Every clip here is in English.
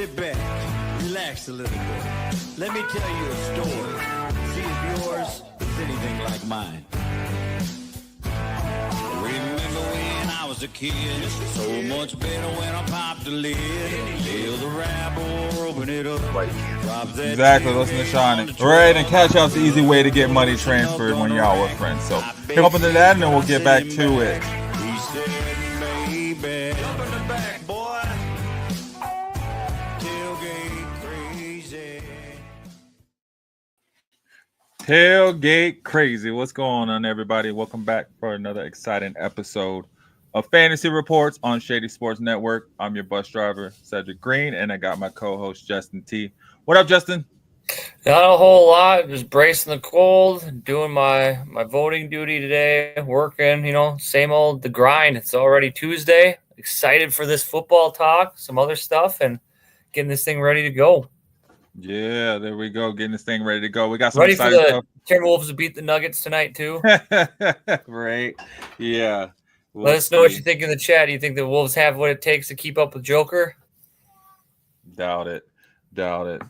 Sit back, relax a little bit. Let me tell you a story. See if yours is anything like mine. Remember when I was a kid? So much better when I popped the lid. Feel the rap or open it up. Exactly, listen to Sean. Right, and Cash Out's the easy way to get money transferred when you're out with friends. So pick up into that and then we'll get back to it. He said, baby, jump in the back, boy. Tailgate crazy. Tailgate crazy. What's going on, everybody? Welcome back for another exciting episode of Fantasy Reports on Shady Sports Network. I'm your bus driver, Cedric Green, and I got my co-host, Justin T. What up, Justin? Not a whole lot. Just bracing the cold, doing my voting duty today, working, same old, the grind. It's already Tuesday. Excited for this football talk, some other stuff, and getting this thing ready to go. Yeah, there we go. Getting this thing ready to go. We got some ready for exciting the stuff. Timberwolves to beat the Nuggets tonight, too. Right. Yeah. Let us know what you think in the chat. Do you think the Wolves have what it takes to keep up with Joker? Doubt it. Doubt it.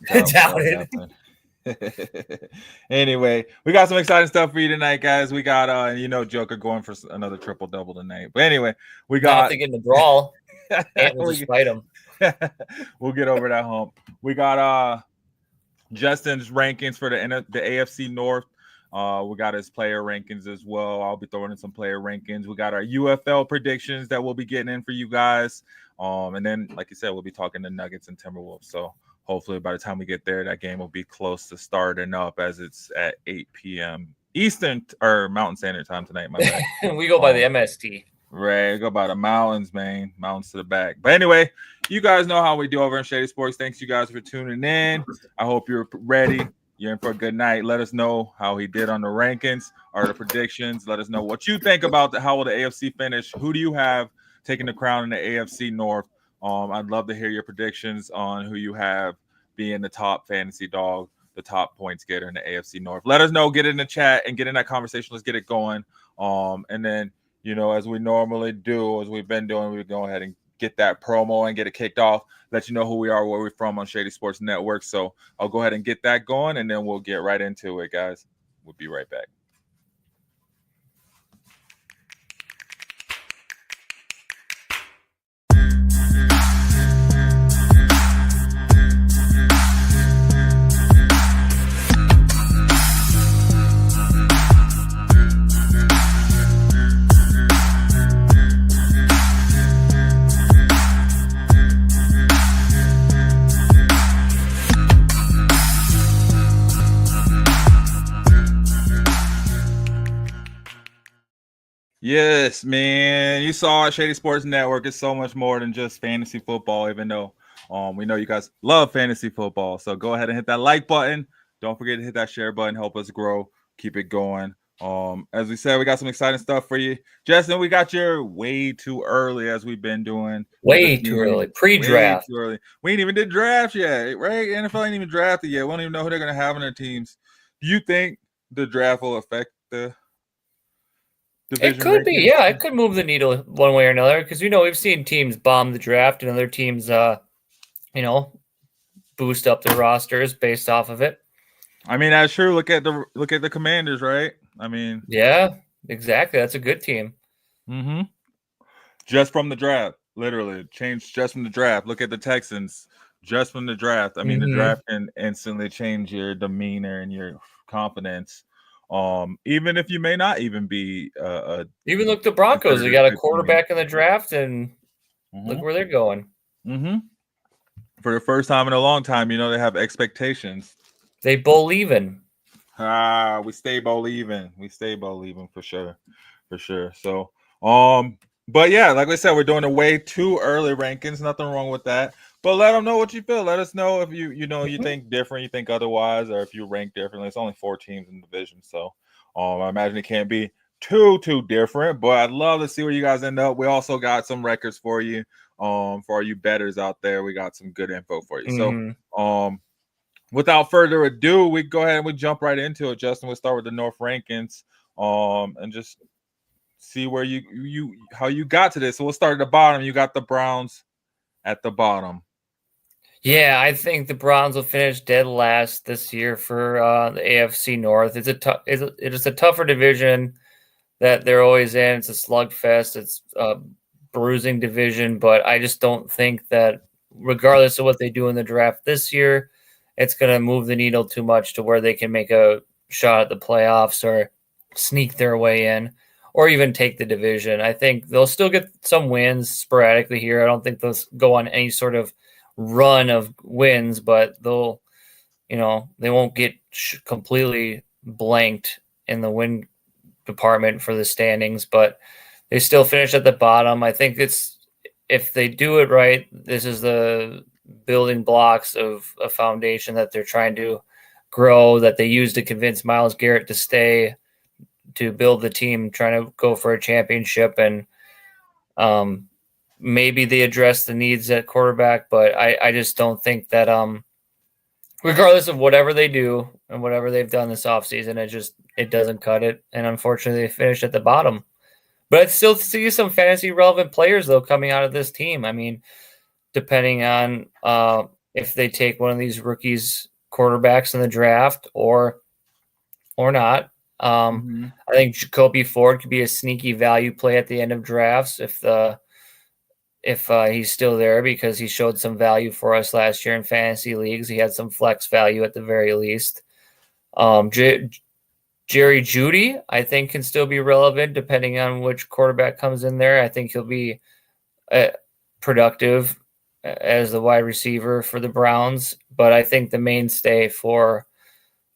Anyway, we got some exciting stuff for you tonight, guys. We got Joker going for another triple-double tonight. But anyway, we got in the brawl. Ant will just fight him. We'll get over that hump. We got Justin's rankings for the AFC North. We got his player rankings as well. I'll be throwing in some player rankings. We got our UFL predictions that we'll be getting in for you guys. And then, like you said, we'll be talking the Nuggets and Timberwolves. So hopefully by the time we get there, that game will be close to starting up as it's at 8 p.m. Eastern or Mountain Standard Time tonight. My bad. We go by the MST. Right, go by the mountains, man. Mountains to the back. But anyway, you guys know how we do over in Shady Sports. Thanks you guys for tuning in. I hope you're ready. You're in for a good night. Let us know how he did on the rankings or the predictions. Let us know what you think about how will the AFC finish. Who do you have taking the crown in the AFC North? I'd love to hear your predictions on who you have being the top fantasy dog, the top points getter in the AFC North. Let us know. Get in the chat and get in that conversation. Let's get it going. And then, as we normally do, as we've been doing, we go ahead and get that promo and get it kicked off, let you know who we are, where we're from on Shady Sports Network. So I'll go ahead and get that going, and then we'll get right into it, guys. We'll be right back. Yes, man. You saw it, Shady Sports Network. It's so much more than just fantasy football, even though we know you guys love fantasy football. So go ahead and hit that like button. Don't forget to hit that share button. Help us grow. Keep it going. As we said, we got some exciting stuff for you. Justin, we got your way too early, as we've been doing. Way too early. Pre-draft. Way too early. We ain't even did draft yet, right? NFL ain't even drafted yet. We don't even know who they're going to have on their teams. Do you think the draft will affect the division? It could be, yeah. It could move the needle one way or another because we've seen teams bomb the draft and other teams, boost up their rosters based off of it. I mean, that's true. Look at the Commanders, right? I mean, yeah, exactly. That's a good team. Mm-hmm. Just from the draft, literally changed just from the draft. Look at the Texans, just from the draft. I mean, the draft can instantly change your demeanor and your confidence. Even if you may not even be even look the Broncos, they got a quarterback in the draft and look where they're going. For the first time in a long time, they have expectations. They believe in. We stay believing. We stay believing for sure. So but yeah, like I said, we're doing a way too early rankings. Nothing wrong with that. But let them know what you feel. Let us know if you think different, you think otherwise, or if you rank differently. It's only 4 teams in the division, so I imagine it can't be too different. But I'd love to see where you guys end up. We also got some records for you, for all you bettors out there. We got some good info for you. So without further ado, we go ahead and we jump right into it. Justin, we'll start with the North rankings, and just see where how you got to this. So we'll start at the bottom. You got the Browns at the bottom. Yeah, I think the Browns will finish dead last this year for the AFC North. It is a tougher division that they're always in. It's a slugfest. It's a bruising division, but I just don't think that, regardless of what they do in the draft this year, it's going to move the needle too much to where they can make a shot at the playoffs or sneak their way in or even take the division. I think they'll still get some wins sporadically here. I don't think they'll go on any sort of run of wins, but they won't get completely blanked in the win department for the standings, but they still finish at the bottom. I think if they do it right, this is the building blocks of a foundation that they're trying to grow, that they use to convince Myles Garrett to stay, to build the team, trying to go for a championship. And maybe they address the needs at quarterback, but I just don't think that regardless of whatever they do and whatever they've done this offseason, it doesn't cut it. And unfortunately, they finished at the bottom. But I still see some fantasy relevant players, though, coming out of this team. I mean, depending on if they take one of these rookies quarterbacks in the draft or not. I think Jacoby Ford could be a sneaky value play at the end of drafts if he's still there, because he showed some value for us last year in fantasy leagues. He had some flex value at the very least. Jerry Jeudy, I think, can still be relevant depending on which quarterback comes in there. I think he'll be productive as the wide receiver for the Browns, but I think the mainstay for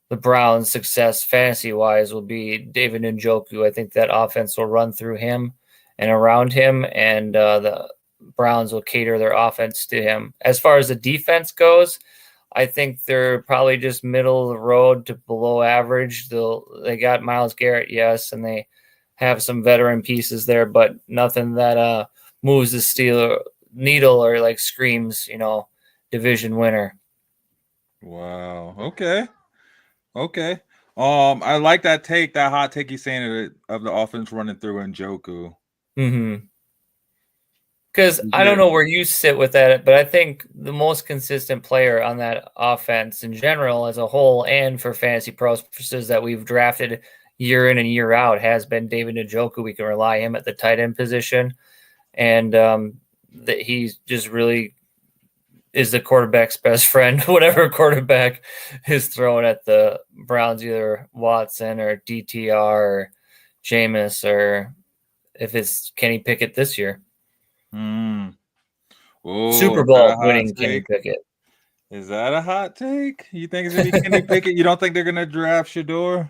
the Browns' success fantasy-wise will be David Njoku. I think that offense will run through him and around him, and the Browns will cater their offense to him. As far as the defense goes, I think they're probably just middle of the road to below average. They got Myles Garrett, yes, and they have some veteran pieces there, but nothing that moves the needle or like screams, division winner. Wow. Okay. I like that hot take he's saying of the offense running through Njoku. Mm-hmm. Because I don't know where you sit with that, but I think the most consistent player on that offense in general as a whole and for fantasy purposes that we've drafted year in and year out has been David Njoku. We can rely on him at the tight end position. And that he just really is the quarterback's best friend, whatever quarterback is thrown at the Browns, either Watson or DTR or Jameis, or if it's Kenny Pickett this year. Ooh, Super Bowl winning Kenny Pickett. Is that a hot take? You think it's going to be Kenny Pickett? You don't think they're going to draft Shador?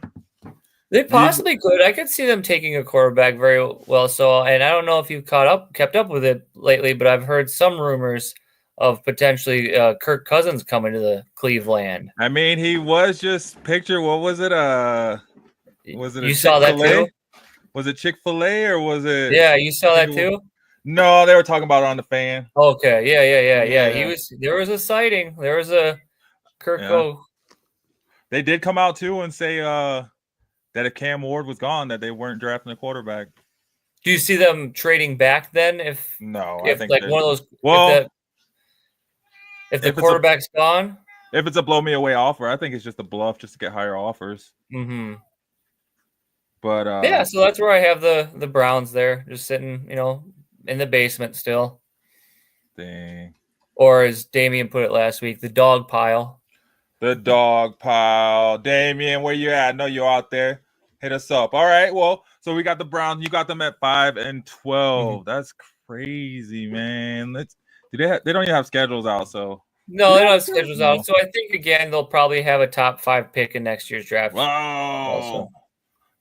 They possibly could. I could see them taking a quarterback very well. So, and I don't know if you've kept up with it lately, but I've heard some rumors of potentially Kirk Cousins coming to the Cleveland. I mean, he was just picture. What was it? Was it? You saw that too? Was it Chick-fil-A or was it? Yeah, you saw that too. No, they were talking about it on the Fan. Okay, yeah. There was a sighting. There was a Kirk. Yeah. They did come out too and say that if Cam Ward was gone, that they weren't drafting a quarterback. Do you see them trading back then? I think like one of those. Well, if the quarterback's gone, if it's a blow me away offer, I think it's just a bluff just to get higher offers. Mm-hmm. But yeah, so that's where I have the Browns there, just sitting, in the basement still. Dang. Or as Damien put it last week, the dog pile. The dog pile. Damien, where you at? I know you're out there. Hit us up. All right. Well, so we got the Browns. You got them at 5 and 12. Mm-hmm. That's crazy, man. They don't even have schedules out, so. No, they don't have schedules out. So I think again they'll probably have a top 5 pick in next year's draft. Wow. Also.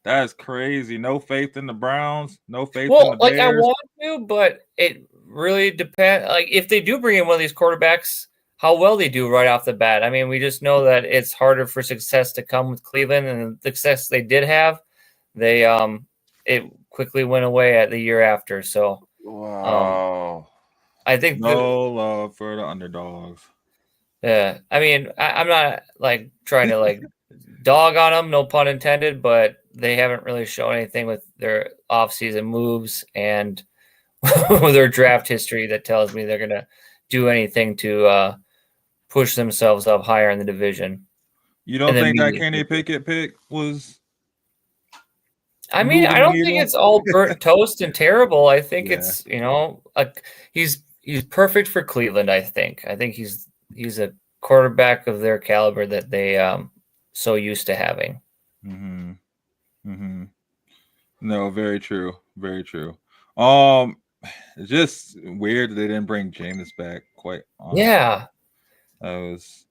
That's crazy. No faith in the Browns. No faith in the Bears. Like I want to, but it really depends. Like if they do bring in one of these quarterbacks, how well they do right off the bat. I mean, we just know that it's harder for success to come with Cleveland, and the success they did have, it quickly went away at the year after. So, wow. I think no love for the underdogs. Yeah, I mean, I'm not like trying to like dog on them, no pun intended, but they haven't really shown anything with their offseason moves and their draft history that tells me they're going to do anything to push themselves up higher in the division. You don't And then think that me- Kenny Pickett pick was? I mean, I moving the don't think needle? it's all burnt toast and terrible. I think Yeah. it's, he's perfect for Cleveland, I think. I think he's a quarterback of their caliber that they so used to having. Mm-hmm. Mm-hmm. No, very true. Very true. It's just weird that they didn't bring Jameis back. Quite honestly, Yeah. I was.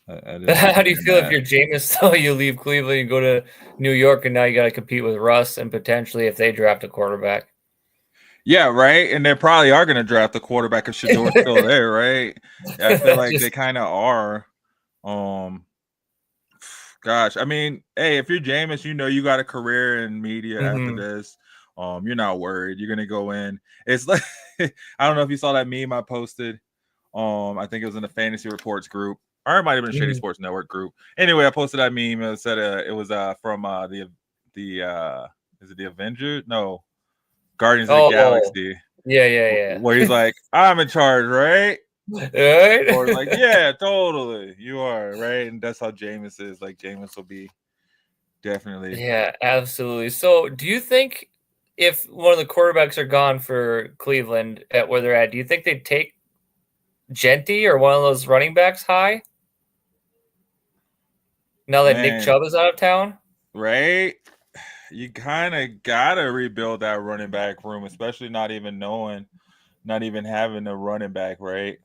I didn't How do you understand feel if that. you're Jameis, though, you leave Cleveland, you go to New York, and now you got to compete with Russ and potentially if they draft a quarterback? Yeah, right. And they probably are going to draft the quarterback if Shador's still there, right? I feel like they kind of are. Gosh, I mean, hey, if you're Jameis, you got a career in media after this. You're not worried. You're gonna go in. It's like I don't know if you saw that meme I posted. I think it was in the Fantasy Reports group, or it might have been Shady Sports Network group. Anyway, I posted that meme. It said it was from the is it the Avengers? No, Guardians of the Galaxy. Yeah. Where he's like, I'm in charge, right? Right? Or like, yeah, totally, you are, right? And that's how Jameis is. Like, Jameis will be definitely. Yeah, absolutely. So, do you think if one of the quarterbacks are gone for Cleveland at where they're at, do you think they'd take Genty or one of those running backs high? Now that Nick Man, Chubb is out of town? right? You kind of gotta rebuild that running back room, especially not even having a running back, right?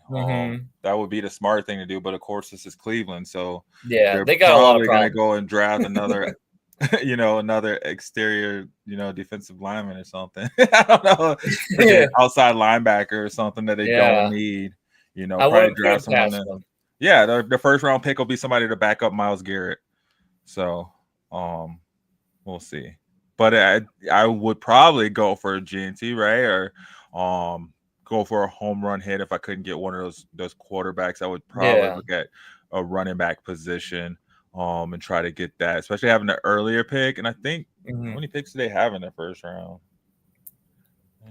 That would be the smart thing to do. But of course, this is Cleveland, so Yeah, they're they got a lot of probably gonna problems. go and draft another, another exterior, defensive lineman or something. I don't know, like an outside linebacker or something that they don't need. I Probably wouldn't put draft it someone. past them. Yeah, the first round pick will be somebody to back up Myles Garrett. So, we'll see. But I would probably go for a GNT, right? Or go for a home run hit if I couldn't get one of those quarterbacks. I would probably look at a running back position and try to get that, especially having an earlier pick. And I think how many picks do they have in the first round?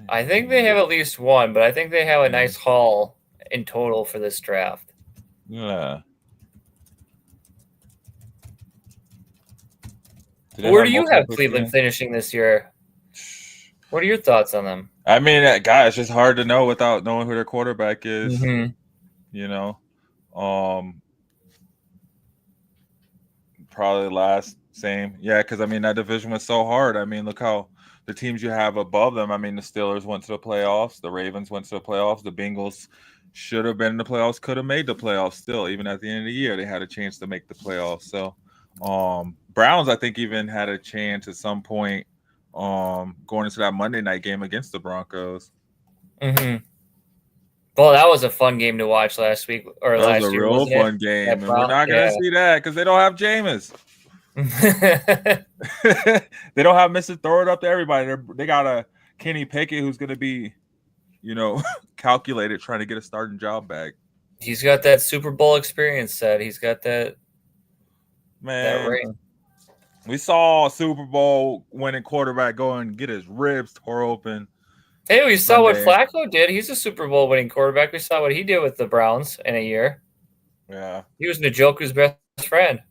I think they have at least one, but I think they have a nice haul in total for this draft. Yeah. Where do you have Cleveland finishing this year? What are your thoughts on them? I mean, guys, it's just hard to know without knowing who their quarterback is. Probably last, same. Yeah, because I mean that division was so hard. I mean, look how the teams you have above them. I mean, the Steelers went to the playoffs, the Ravens went to the playoffs, the Bengals should have been in the playoffs, could have made the playoffs still. Even at the end of the year, they had a chance to make the playoffs. So Browns, I think, even had a chance at some point going into that Monday night game against the Broncos. Well, that was a fun game to watch last week or that last was a year. real fun game, and we're not going to see that because they don't have Jameis. They don't have Mr. Throw it up to everybody. They got a Kenny Pickett who's going to be, calculated trying to get a starting job back. He's got that Super Bowl experience set. He's got that. Man, that ring. We saw a Super Bowl winning quarterback go and get his ribs tore open. Hey, we saw what Flacco did. He's a Super Bowl winning quarterback. We saw what he did with the Browns in a year. Yeah. He was Njoku's best friend.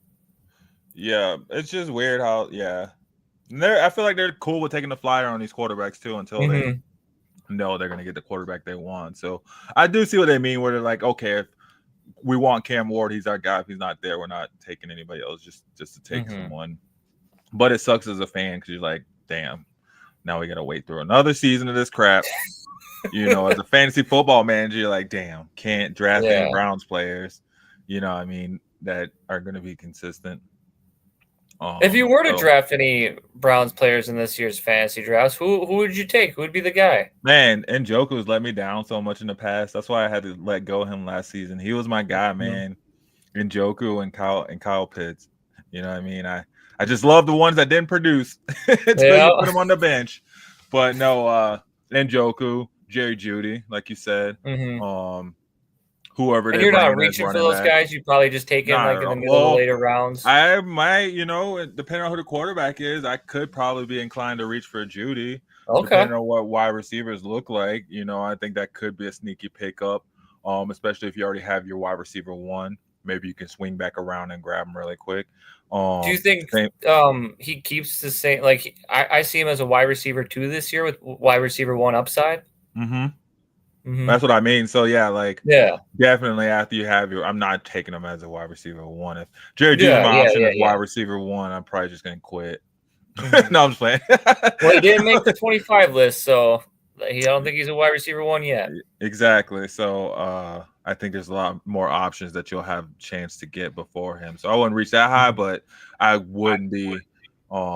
Yeah. It's just weird how, I feel like they're cool with taking the flyer on these quarterbacks too until they know they're going to get the quarterback they want. So I do see what they mean where they're like, okay, if we want Cam Ward, he's our guy. If he's not there, we're not taking anybody else just to take someone. But it sucks as a fan because you're like, damn. Now we got to wait through another season of this crap. As a fantasy football manager, you're like, damn, can't draft any Browns players, that are going to be consistent. If you were to draft any Browns players in this year's fantasy drafts, who would you take? Who would be the guy? Man, Njoku's let me down so much in the past. That's why I had to let go of him last season. He was my guy, man. Njoku and Kyle Pitts. You know what I mean? I just love the ones that didn't produce until you put them on the bench. But no, Njoku, Jerry Jeudy, like you said, whoever. And you're not reaching for those guys. You probably just take him in the middle of the later rounds. I might, depending on who the quarterback is, I could probably be inclined to reach for Jeudy. Okay. Depending on what wide receivers look like, I think that could be a sneaky pickup. especially if you already have your wide receiver one. Maybe you can swing back around and grab him really quick. Do you think same- he keeps the same? Like I see him as a wide receiver 2 this year with wide receiver 1 upside. That's what I mean. So yeah, like Yeah. definitely after you have I'm not taking him as a wide receiver 1. If Jerry Judy's my option as wide receiver 1, I'm probably just gonna quit. No, I'm just playing. Well, he didn't make the 25 list, so I don't think he's a wide receiver 1 yet. Exactly. So I think there's a lot more options that you'll have a chance to get before him. So I wouldn't reach that high, but I wouldn't be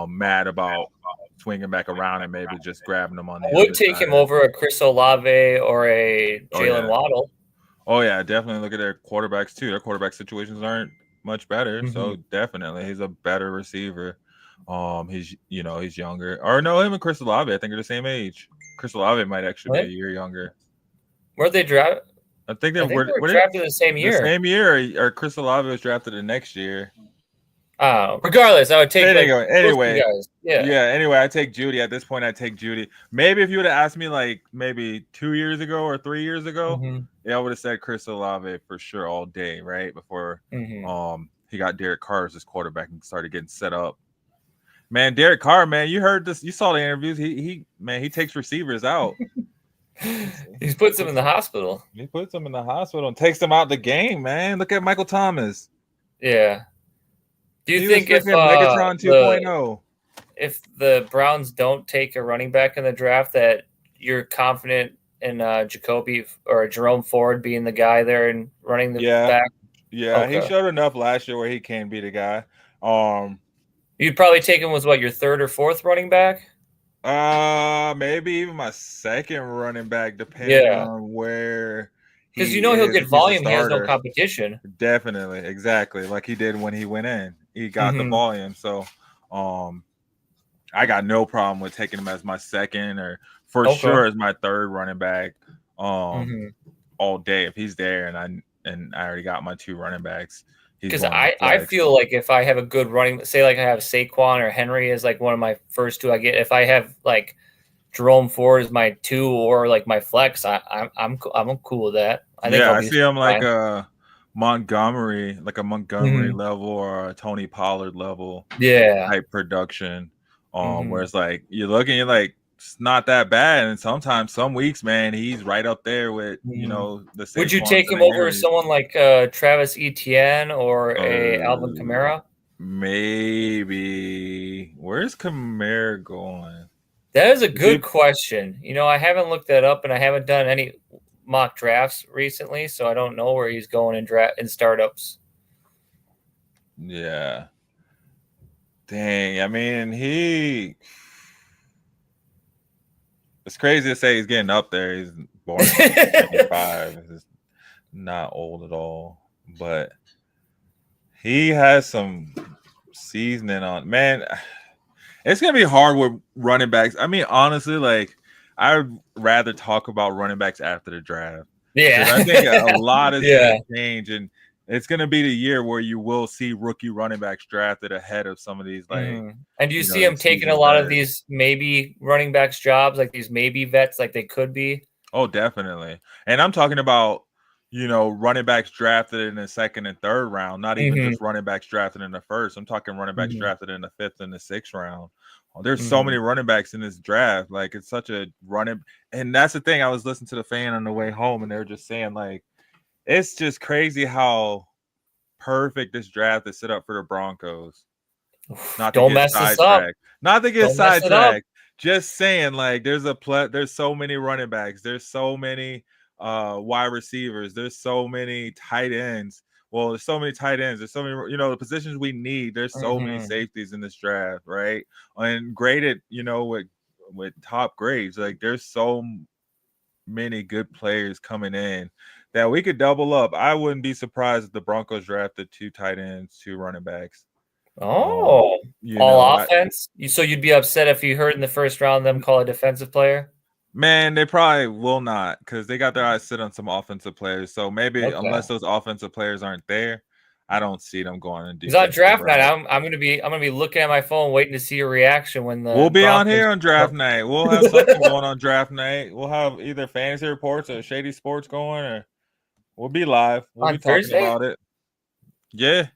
mad about swinging back around and maybe just grabbing them on the I would other take side. him over a Chris Olave or a Jalen Waddle. Oh yeah, definitely look at their quarterbacks too. Their quarterback situations aren't much better. So definitely he's a better receiver. He's younger. Or no, him and Chris Olave, I think are the same age. Chris Olave might actually be a year younger. Where'd they draft? I think they were drafted the same year. The same year, or Chris Olave was drafted the next year. Regardless, I would take anyway. Guys. Yeah. Anyway, I take Judy. At this point, I take Judy. Maybe if you would have asked me like maybe 2 years ago or 3 years ago, I would have said Chris Olave for sure all day, right? Before he got Derek Carr as his quarterback and started getting set up. Man, Derek Carr, man, you heard this, you saw the interviews. He takes receivers out. He puts them in the hospital. He puts them in the hospital and takes them out the game, man. Look at Michael Thomas. Yeah. Do you think if Megatron 2.0, if the Browns don't take a running back in the draft, that you're confident in Jacoby or Jerome Ford being the guy there and running the back? Yeah, okay. He showed enough last year where he can be the guy. You'd probably take him as what, your third or fourth running back? Maybe even my second running back, depending on where. Because he'll get volume. He has no competition. Definitely, exactly, like he did when he went in. He got the volume, so I got no problem with taking him as my second or for sure as my third running back all day if he's there, and I already got my 2 running backs. Because I feel like if I have a good running, say like I have Saquon or Henry as like one of my first 2 I get, if I have like Jerome Ford as my 2 or like my flex, I'm cool with that. I see him like a Montgomery level or a Tony Pollard level type production. Where it's like you're like it's not that bad, and sometimes some weeks, man, he's right up there with the. Would you take him over someone like Travis Etienne or a Alvin Kamara? Maybe. Where's Kamara going? That is a good question. I haven't looked that up, and I haven't done any mock drafts recently, so I don't know where he's going in startups. Yeah. Dang, I mean, it's crazy to say he's getting up there. He's born in 75. He's not old at all, but he has some seasoning on. Man, it's going to be hard with running backs. I mean, honestly, like, I'd rather talk about running backs after the draft. Yeah. I think a lot is going to change, and it's going to be the year where you will see rookie running backs drafted ahead of some of these. Like, and do you see him taking a lot of these maybe running backs jobs, like these maybe vets, like they could be? Oh, definitely. And I'm talking about, running backs drafted in the second and third round, not even just running backs drafted in the first. I'm talking running backs drafted in the 5th and the 6th round. There's so many running backs in this draft. Like, it's such a running. And that's the thing. I was listening to the fan on the way home, and they were just saying, like, it's just crazy how perfect this draft is set up for the Broncos. Don't mess this up. Not to get sidetracked. Just saying, like, there's so many running backs. There's so many wide receivers. There's so many tight ends. Well, there's so many tight ends. There's so many, the positions we need. There's so many safeties in this draft, right? And graded, with top grades. Like, there's so many good players coming in that we could double up. I wouldn't be surprised if the Broncos drafted 2 tight ends, 2 running backs. All offense? So you'd be upset if you heard in the first round them call a defensive player? Man, they probably will not, because they got their eyes set on some offensive players. So maybe unless those offensive players aren't there, I don't see them going in. Because on draft night, I'm gonna be looking at my phone waiting to see your reaction when we'll be on here on draft night. We'll have something going on draft night. We'll have either fantasy reports or shady sports going, or We'll be live. We'll On be talking Thursday? about it. Yeah,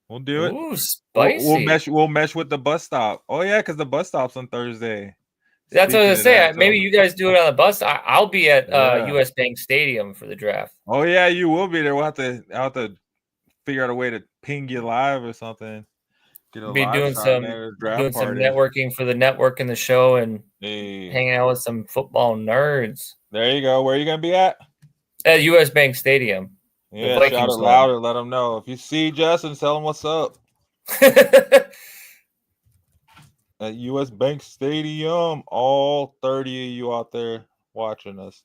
we'll do it. Ooh, spicy. We'll mesh with the bus stop. Oh yeah, because the bus stop's on Thursday. That's what I was Speaking gonna of say. that, Maybe you guys do it on the bus. I'll be at Yeah. US Bank Stadium for the draft. Oh yeah, you will be there. I'll have to figure out a way to ping you live or something. Get a Be live doing shot in some there, draft party. networking for the network and the show, and Hey, hanging out with some football nerds there you go. Where are you gonna be at? at US Bank Stadium. Yeah, The shout it Vikings louder. Let them know. If you see Justin, tell him what's up home. at US Bank Stadium. All 30 of you out there watching us.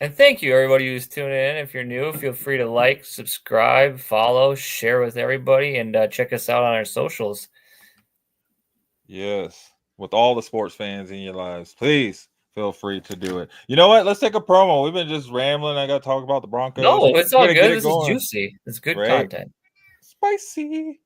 And thank you, everybody who's tuning in. If you're new, feel free to like, subscribe, follow, share with everybody, and check us out on our socials. Yes, with all the sports fans in your lives, please feel free to do it. You know what? Let's take a promo. We've been just rambling. I got to talk about the Broncos. No, it's all Gotta get good. it This going. is juicy. It's good Right? content. Spicy.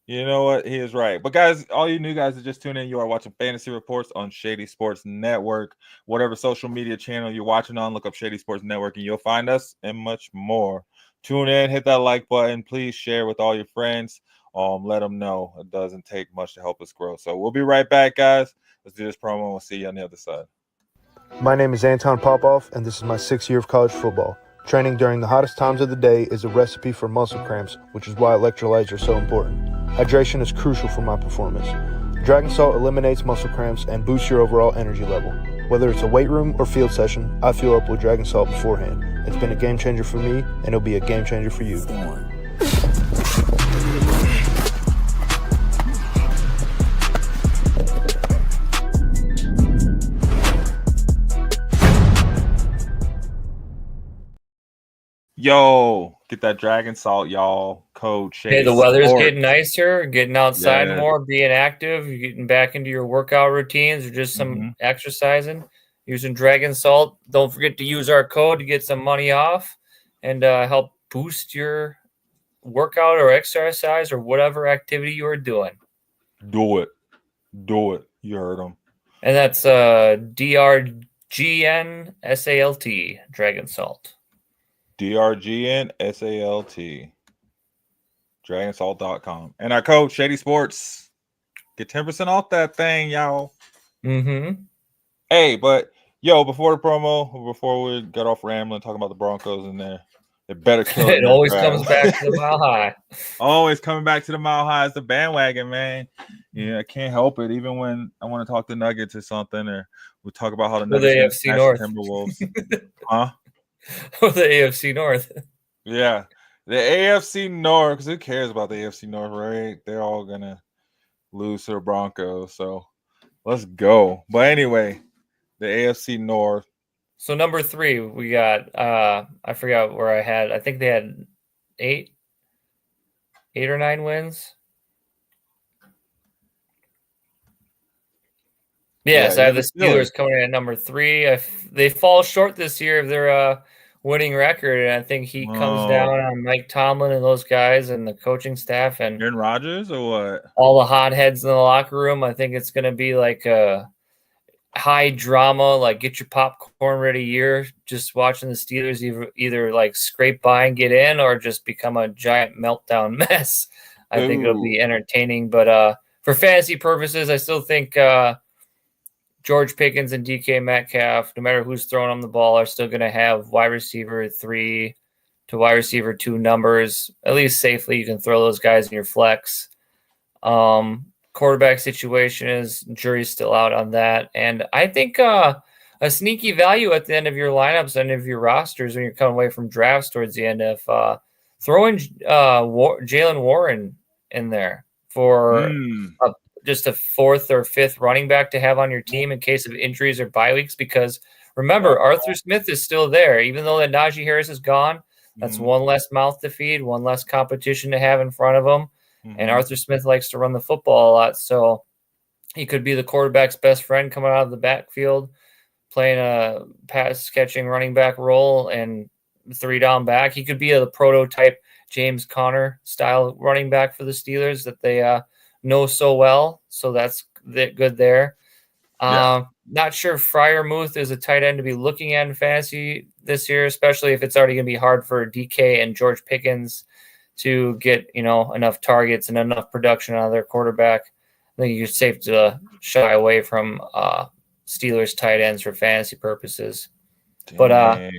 You know what? He is right. But guys, all you new guys that just tune in, you are watching Fantasy Reports on Shady Sports Network. Whatever social media channel you're watching on, look up Shady Sports Network and you'll find us and much more. Tune in, hit that like button. Please share with all your friends. Let them know. It doesn't take much to help us grow. So we'll be right back, guys. Let's do this promo and we'll see you on the other side. My name is Anton Popoff, and this is my 6th year of college football. Training during the hottest times of the day is a recipe for muscle cramps, which is why electrolytes are so important. Hydration is crucial for my performance. Dragon Salt eliminates muscle cramps and boosts your overall energy level. Whether it's a weight room or field session, I fuel up with Dragon Salt beforehand. It's been a game changer for me, and it'll be a game changer for you. Yo, get that Dragon Salt, y'all. Code Shady Hey, the weather's Sports. getting nicer, getting outside Yeah. more, being active, you're getting back into your workout routines or just some exercising, using Dragon Salt. Don't forget to use our code to get some money off and help boost your workout or exercise or whatever activity you are doing. Do it. Do it. You heard him. And that's DRGNSALT, Dragon Salt. DRGNSALT. Dragonsalt.com. And our code Shady Sports. Get 10% off that thing, y'all. Mm-hmm. Hey, but yo, before the promo, before we got off rambling, talking about the Broncos in there, they better kill it. It always comes back to the Mile High. Always coming back to the Mile High is the bandwagon, man. Yeah, I can't help it. Even when I want to talk to Nuggets or something, or we talk about how the Nuggets AFC North. Timberwolves. Huh? Or the AFC North. Yeah. The AFC North, because who cares about the AFC North, right? They're all going to lose to the Broncos. So let's go. But anyway, the AFC North. So number 3, we got I forgot where I had. I think they had 8 or 9 wins. Yes, I have the Steelers coming in at number 3. They fall short this year of their winning record, and I think he comes down on Mike Tomlin and those guys and the coaching staff and Aaron Rodgers or what? All the hotheads in the locker room. I think it's going to be like a high drama, like get your popcorn ready year, just watching the Steelers either like scrape by and get in or just become a giant meltdown mess. I think it'll be entertaining, but for fantasy purposes, I still think George Pickens and DK Metcalf, no matter who's throwing them the ball, are still going to have wide receiver 3 to wide receiver 2 numbers. At least safely, you can throw those guys in your flex. Quarterback situation is jury's still out on that. And I think a sneaky value at the end of your lineups, end of your rosters when you're coming away from drafts towards the end, if throwing Jalen Warren in there for just a 4th or 5th running back to have on your team in case of injuries or bye weeks. Because remember, Arthur Smith is still there. Even though that Najee Harris is gone, that's one less mouth to feed, one less competition to have in front of him. And Arthur Smith likes to run the football a lot. So he could be the quarterback's best friend coming out of the backfield, playing a pass-catching running back role and 3-down back. He could be the prototype James Conner style running back for the Steelers that they know so well. So that's good there. Not sure Freiermuth is a tight end to be looking at in fantasy this year, especially if it's already going to be hard for DK and George Pickens to get, enough targets and enough production out of their quarterback. I think you're safe to shy away from Steelers tight ends for fantasy purposes. But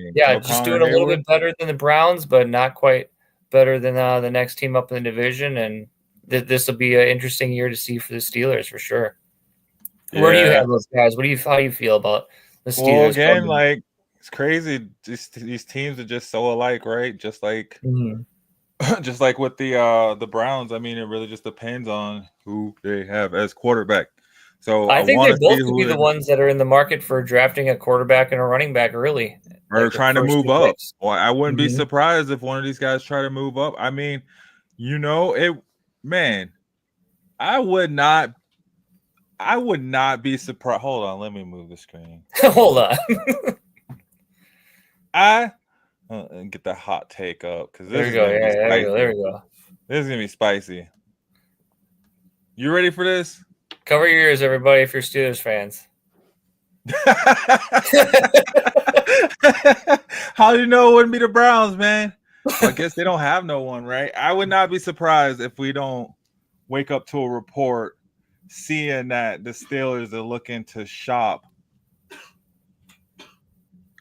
just doing a little bit better than the Browns, but not quite better than the next team up in the division. And this will be an interesting year to see for the Steelers for sure. Yeah. Where do you have those guys? How do you feel about the Steelers? Well, again, it's crazy. These teams are just so alike, right? Just like, just like with the Browns. I mean, it really just depends on who they have as quarterback. So I think they both could be the ones that are in the market for drafting a quarterback and a running back early, or trying to move up. Well, I wouldn't be surprised if one of these guys try to move up. I mean, I would not be surprised. Hold on, let me move the screen. Hold on. Get that hot take up because there we go. There we go. This is gonna be spicy. You ready for this? Cover your ears, everybody, if you're Steelers fans. How do you know it wouldn't be the Browns, man? Well, I guess they don't have no one, right? I would not be surprised if we don't wake up to a report seeing that the Steelers are looking to shop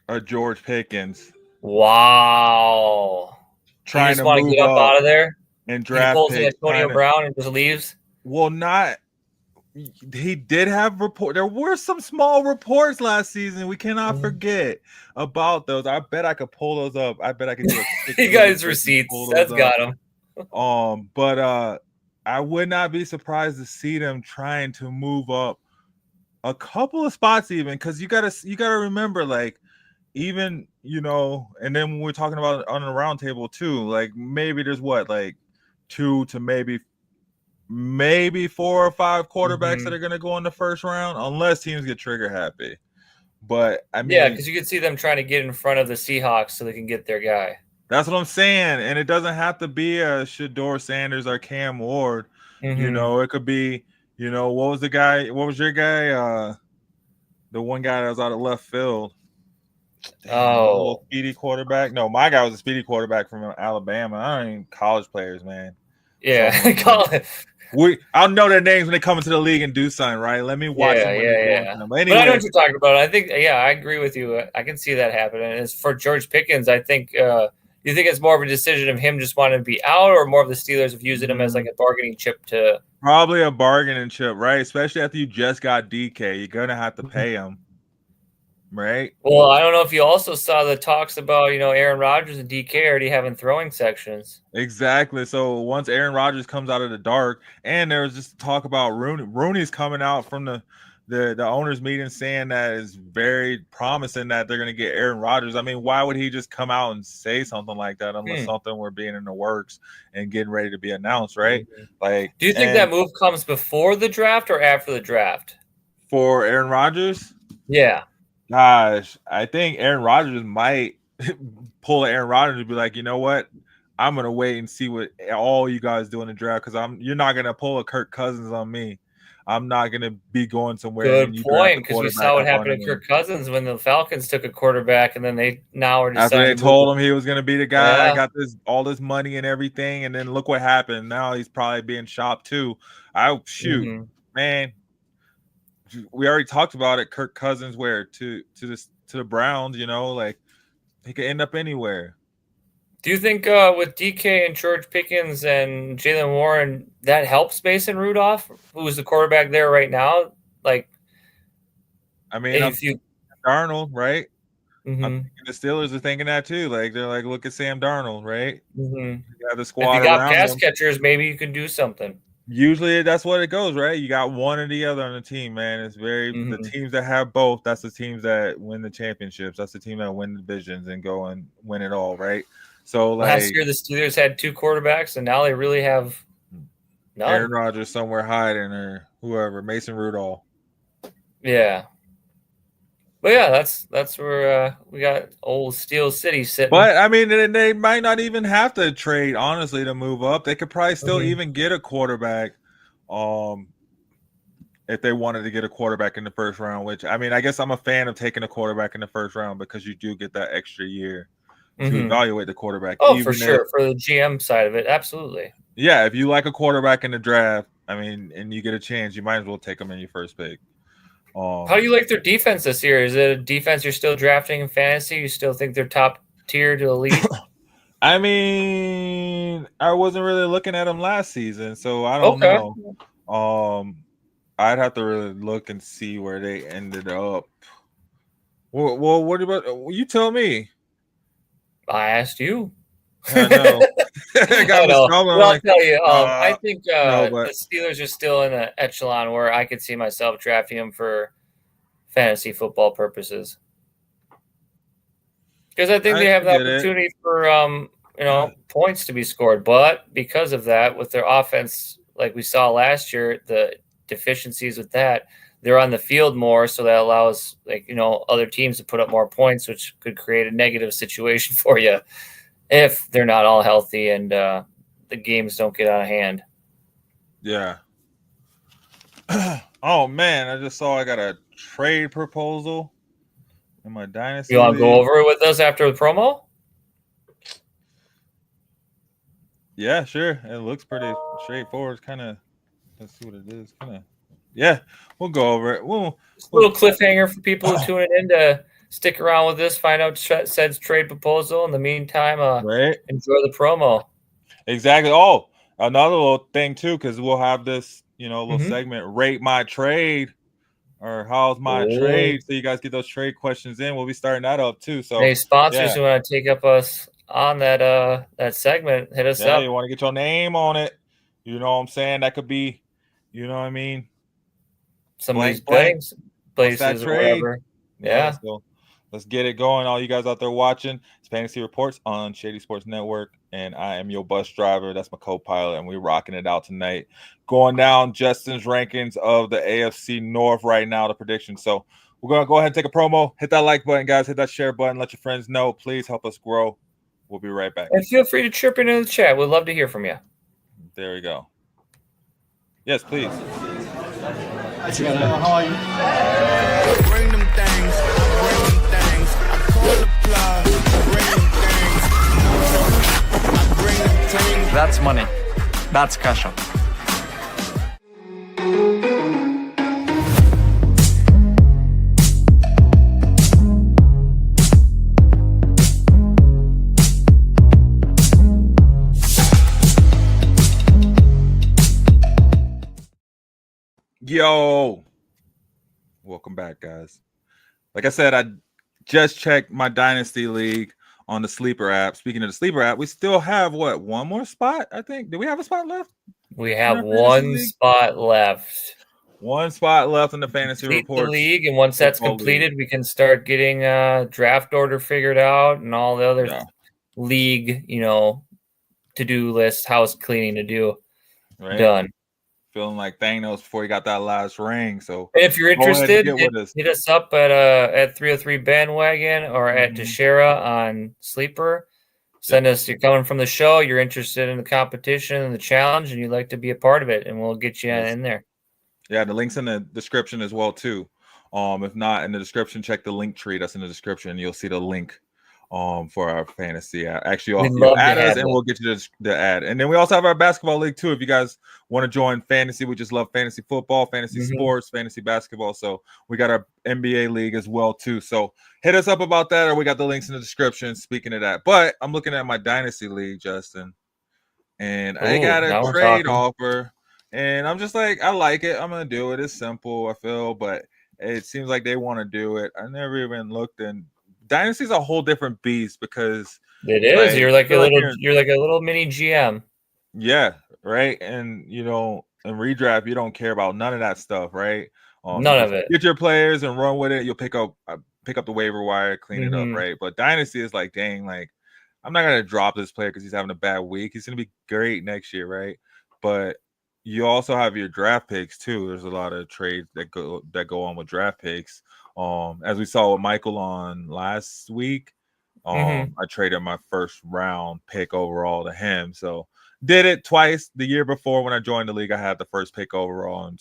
a George Pickens. Wow. Trying to want to get up out of there and draft Antonio Brown and just leaves? Well, he did have report. There were some small reports last season. We cannot forget about those. I bet I could pull those up. I bet I could do it. You got his receipts. That's got him. But I would not be surprised to see them trying to move up a couple of spots, even because you gotta remember, like, even and then when we're talking about on the round table too, like maybe there's like 2 to maybe 4 or 5 quarterbacks that are going to go in the first round, unless teams get trigger happy. But I mean, because you could see them trying to get in front of the Seahawks so they can get their guy. That's what I'm saying, and it doesn't have to be a Shedeur Sanders or Cam Ward. It could be, what was the guy? What was your guy? The one guy that was out of left field. Speedy quarterback. No, my guy was a speedy quarterback from Alabama. I don't even college players, man. Yeah, college. I'll know their names when they come into the league and do something, right? Let me watch them. Them. But anyway, but I know what you're talking about. I think, I agree with you. I can see that happening. As for George Pickens, I think you think it's more of a decision of him just wanting to be out, or more of the Steelers of using him as like a bargaining chip to? Probably a bargaining chip, right? Especially after you just got DK, you're gonna have to pay him, right? Well, I don't know if you also saw the talks about Aaron Rodgers and DK already having throwing sections. Exactly. So once Aaron Rodgers comes out of the dark, and there was just talk about Rooney. Rooney's coming out from the owners' meeting saying that it's very promising that they're going to get Aaron Rodgers. I mean, why would he just come out and say something like that unless something were being in the works and getting ready to be announced, right? Like, do you think that move comes before the draft or after the draft for Aaron Rodgers? Yeah. Gosh, I think Aaron Rodgers might pull Aaron Rodgers and be like, you know what? I'm going to wait and see what all you guys do in the draft, because you're not going to pull a Kirk Cousins on me. I'm not going to be going somewhere. Good point, because we saw what happened to Kirk Cousins when the Falcons took a quarterback, and then they now are deciding after they told him he was going to be the guy. I got all this money and everything, and then look what happened. Now he's probably being shopped too. Man. We already talked about it. Kirk Cousins, where to the Browns, like he could end up anywhere. Do you think with DK and George Pickens and Jalen Warren, that helps Mason Rudolph, who's the quarterback there right now? Like, I mean, Darnold, right? The Steelers are thinking that too. Like, they're like, look at Sam Darnold, right? You got the squad. If you got pass catchers, maybe you can do something. Usually that's what it goes, right? You got one or the other on the team, man. It's very the teams that have both, that's the teams that win the championships. That's the team that win the divisions and go and win it all, right? So last year the Steelers had 2 quarterbacks, and now they really have none. Aaron Rodgers somewhere hiding, or whoever, Mason Rudolph. Yeah. But yeah, that's where we got old Steel City sitting. But I mean, they might not even have to trade, honestly, to move up. They could probably still even get a quarterback. If if they wanted to get a quarterback in the first round, which I mean, I guess I'm a fan of taking a quarterback in the first round because you do get that extra year to evaluate the quarterback. Oh, for sure. For the GM side of it. Absolutely. Yeah. If you like a quarterback in the draft, I mean, and you get a chance, you might as well take them in your first pick. How do you like their defense this year? Is it a defense you're still drafting in fantasy? You still think they're top tier to elite? I mean, I wasn't really looking at them last season, so I don't know. I'd have to really look and see where they ended up. Well, what about you? Tell me. I asked you. I know. I know. Well, I'll tell you. I think no, the Steelers are still in an echelon where I could see myself drafting them for fantasy football purposes. Because I think they have the opportunity for points to be scored. But because of that, with their offense, like we saw last year, the deficiencies with that, they're on the field more, so that allows other teams to put up more points, which could create a negative situation for you if they're not all healthy and the games don't get out of hand. Yeah. Oh man, I just saw I got a trade proposal in my dynasty. You want to go over it with us after the promo? Yeah, sure. It looks pretty straightforward. It's kind of, let's see what it is. Kind of, yeah. We'll go over it. We'll a little cliffhanger for people who tune in to stick around with this, find out Ced's trade proposal. In the meantime, enjoy the promo. Exactly. Oh, another little thing too, because we'll have this, little segment, rate my trade, or how's my trade. So you guys get those trade questions in. We'll be starting that up too. So any sponsors who want to take up us on that segment, hit us up. Yeah, you want to get your name on it. You know what I'm saying? That could be, you know what I mean? Some of these places or whatever. Yeah. So let's get it going. All you guys out there watching, it's Fantasy Reports on Shady Sports Network, and I am your bus driver. That's my co-pilot, and we're rocking it out tonight. Going down Justin's rankings of the AFC North right now, the predictions. So we're going to go ahead and take a promo. Hit that like button, guys. Hit that share button. Let your friends know. Please help us grow. We'll be right back. And feel free to chirp into the chat. We'd love to hear from you. There we go. Yes, please. How are you? Bring them things. Bring them things. I call the plug. Bring them things. I bring them things. That's money. That's cash up. Yo, welcome back, guys. Like I said, I just checked my Dynasty League on the Sleeper app. Speaking of the Sleeper app, we still have one more spot, I think. Do we have a spot left? We have one spot left. One spot left in the Fantasy Report league, and once that's completed, we can start getting draft order figured out and all the other league, to-do list, house cleaning to do. Done. Feeling like Thanos before he got that last ring. So if you're interested, hit us up at 303 Bandwagon or at Teixeira on Sleeper. Send us, you're coming from the show, you're interested in the competition and the challenge, and you'd like to be a part of it, and we'll get you in there. Yeah, the link's in the description as well, too. If not in the description, check the link tree that's in the description. You'll see the link for our fantasy. Actually, you'll add us and we'll get you the ad. And then we also have our basketball league too. If you guys want to join fantasy, we just love fantasy football, fantasy sports, fantasy basketball. So we got our NBA league as well too. So hit us up about that, or we got the links in the description. Speaking of that, but I'm looking at my dynasty league, Justin, and I got a trade offer, and I'm just like, I like it. I'm gonna do it. It's simple, I feel, but it seems like they want to do it. I never even looked in. Dynasty is a whole different beast because it is. You're like a little mini GM. Yeah, right. And in redraft, you don't care about none of that stuff, right? None of it. Get your players and run with it. You'll pick up the waiver wire, clean it up, right? But Dynasty is like, dang, like I'm not gonna drop this player because he's having a bad week. He's gonna be great next year, right? But you also have your draft picks too. There's a lot of trades that go on with draft picks. As we saw with Michael on last week, I traded my first round pick overall to him. So did it twice. The year before when I joined the league, I had the first pick overall, and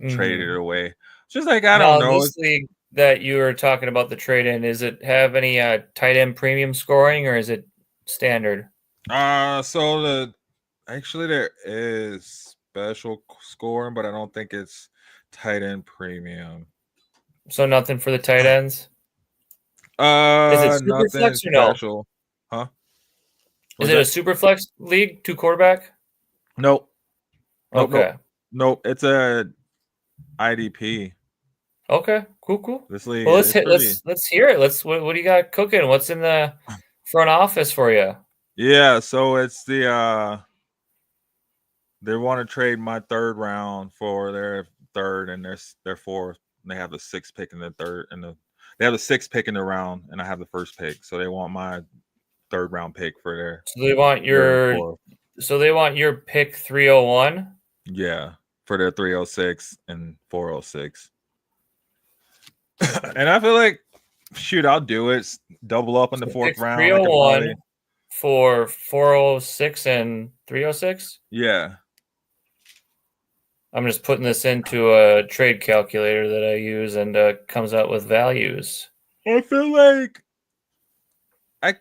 traded it away. Just like I Now, don't in know. this league that you were talking about the trade in, is it have any tight end premium scoring or is it standard? So there is special scoring, but I don't think it's tight end premium. So nothing for the tight ends? Is it super Nothing flex or no? special. Huh? Is it a super flex league, 2 quarterback? Nope. Okay. Nope. It's a IDP. Okay. Cool. This league. Well, let's hear it. What do you got cooking? What's in the front office for you? Yeah, so it's the they want to trade my 3rd round for their 3rd and their 4th. And they have the 6th pick in the 3rd and they have the 6th pick in the round, and I have the 1st pick. So they want my 3rd round pick for their. So they want your pick 301. Yeah, for their 306 and 406. And I feel like, shoot, I'll do it. Double up in the 4th round. 301 for 406 and 306. Yeah. I'm just putting this into a trade calculator that I use, and comes out with values. I feel like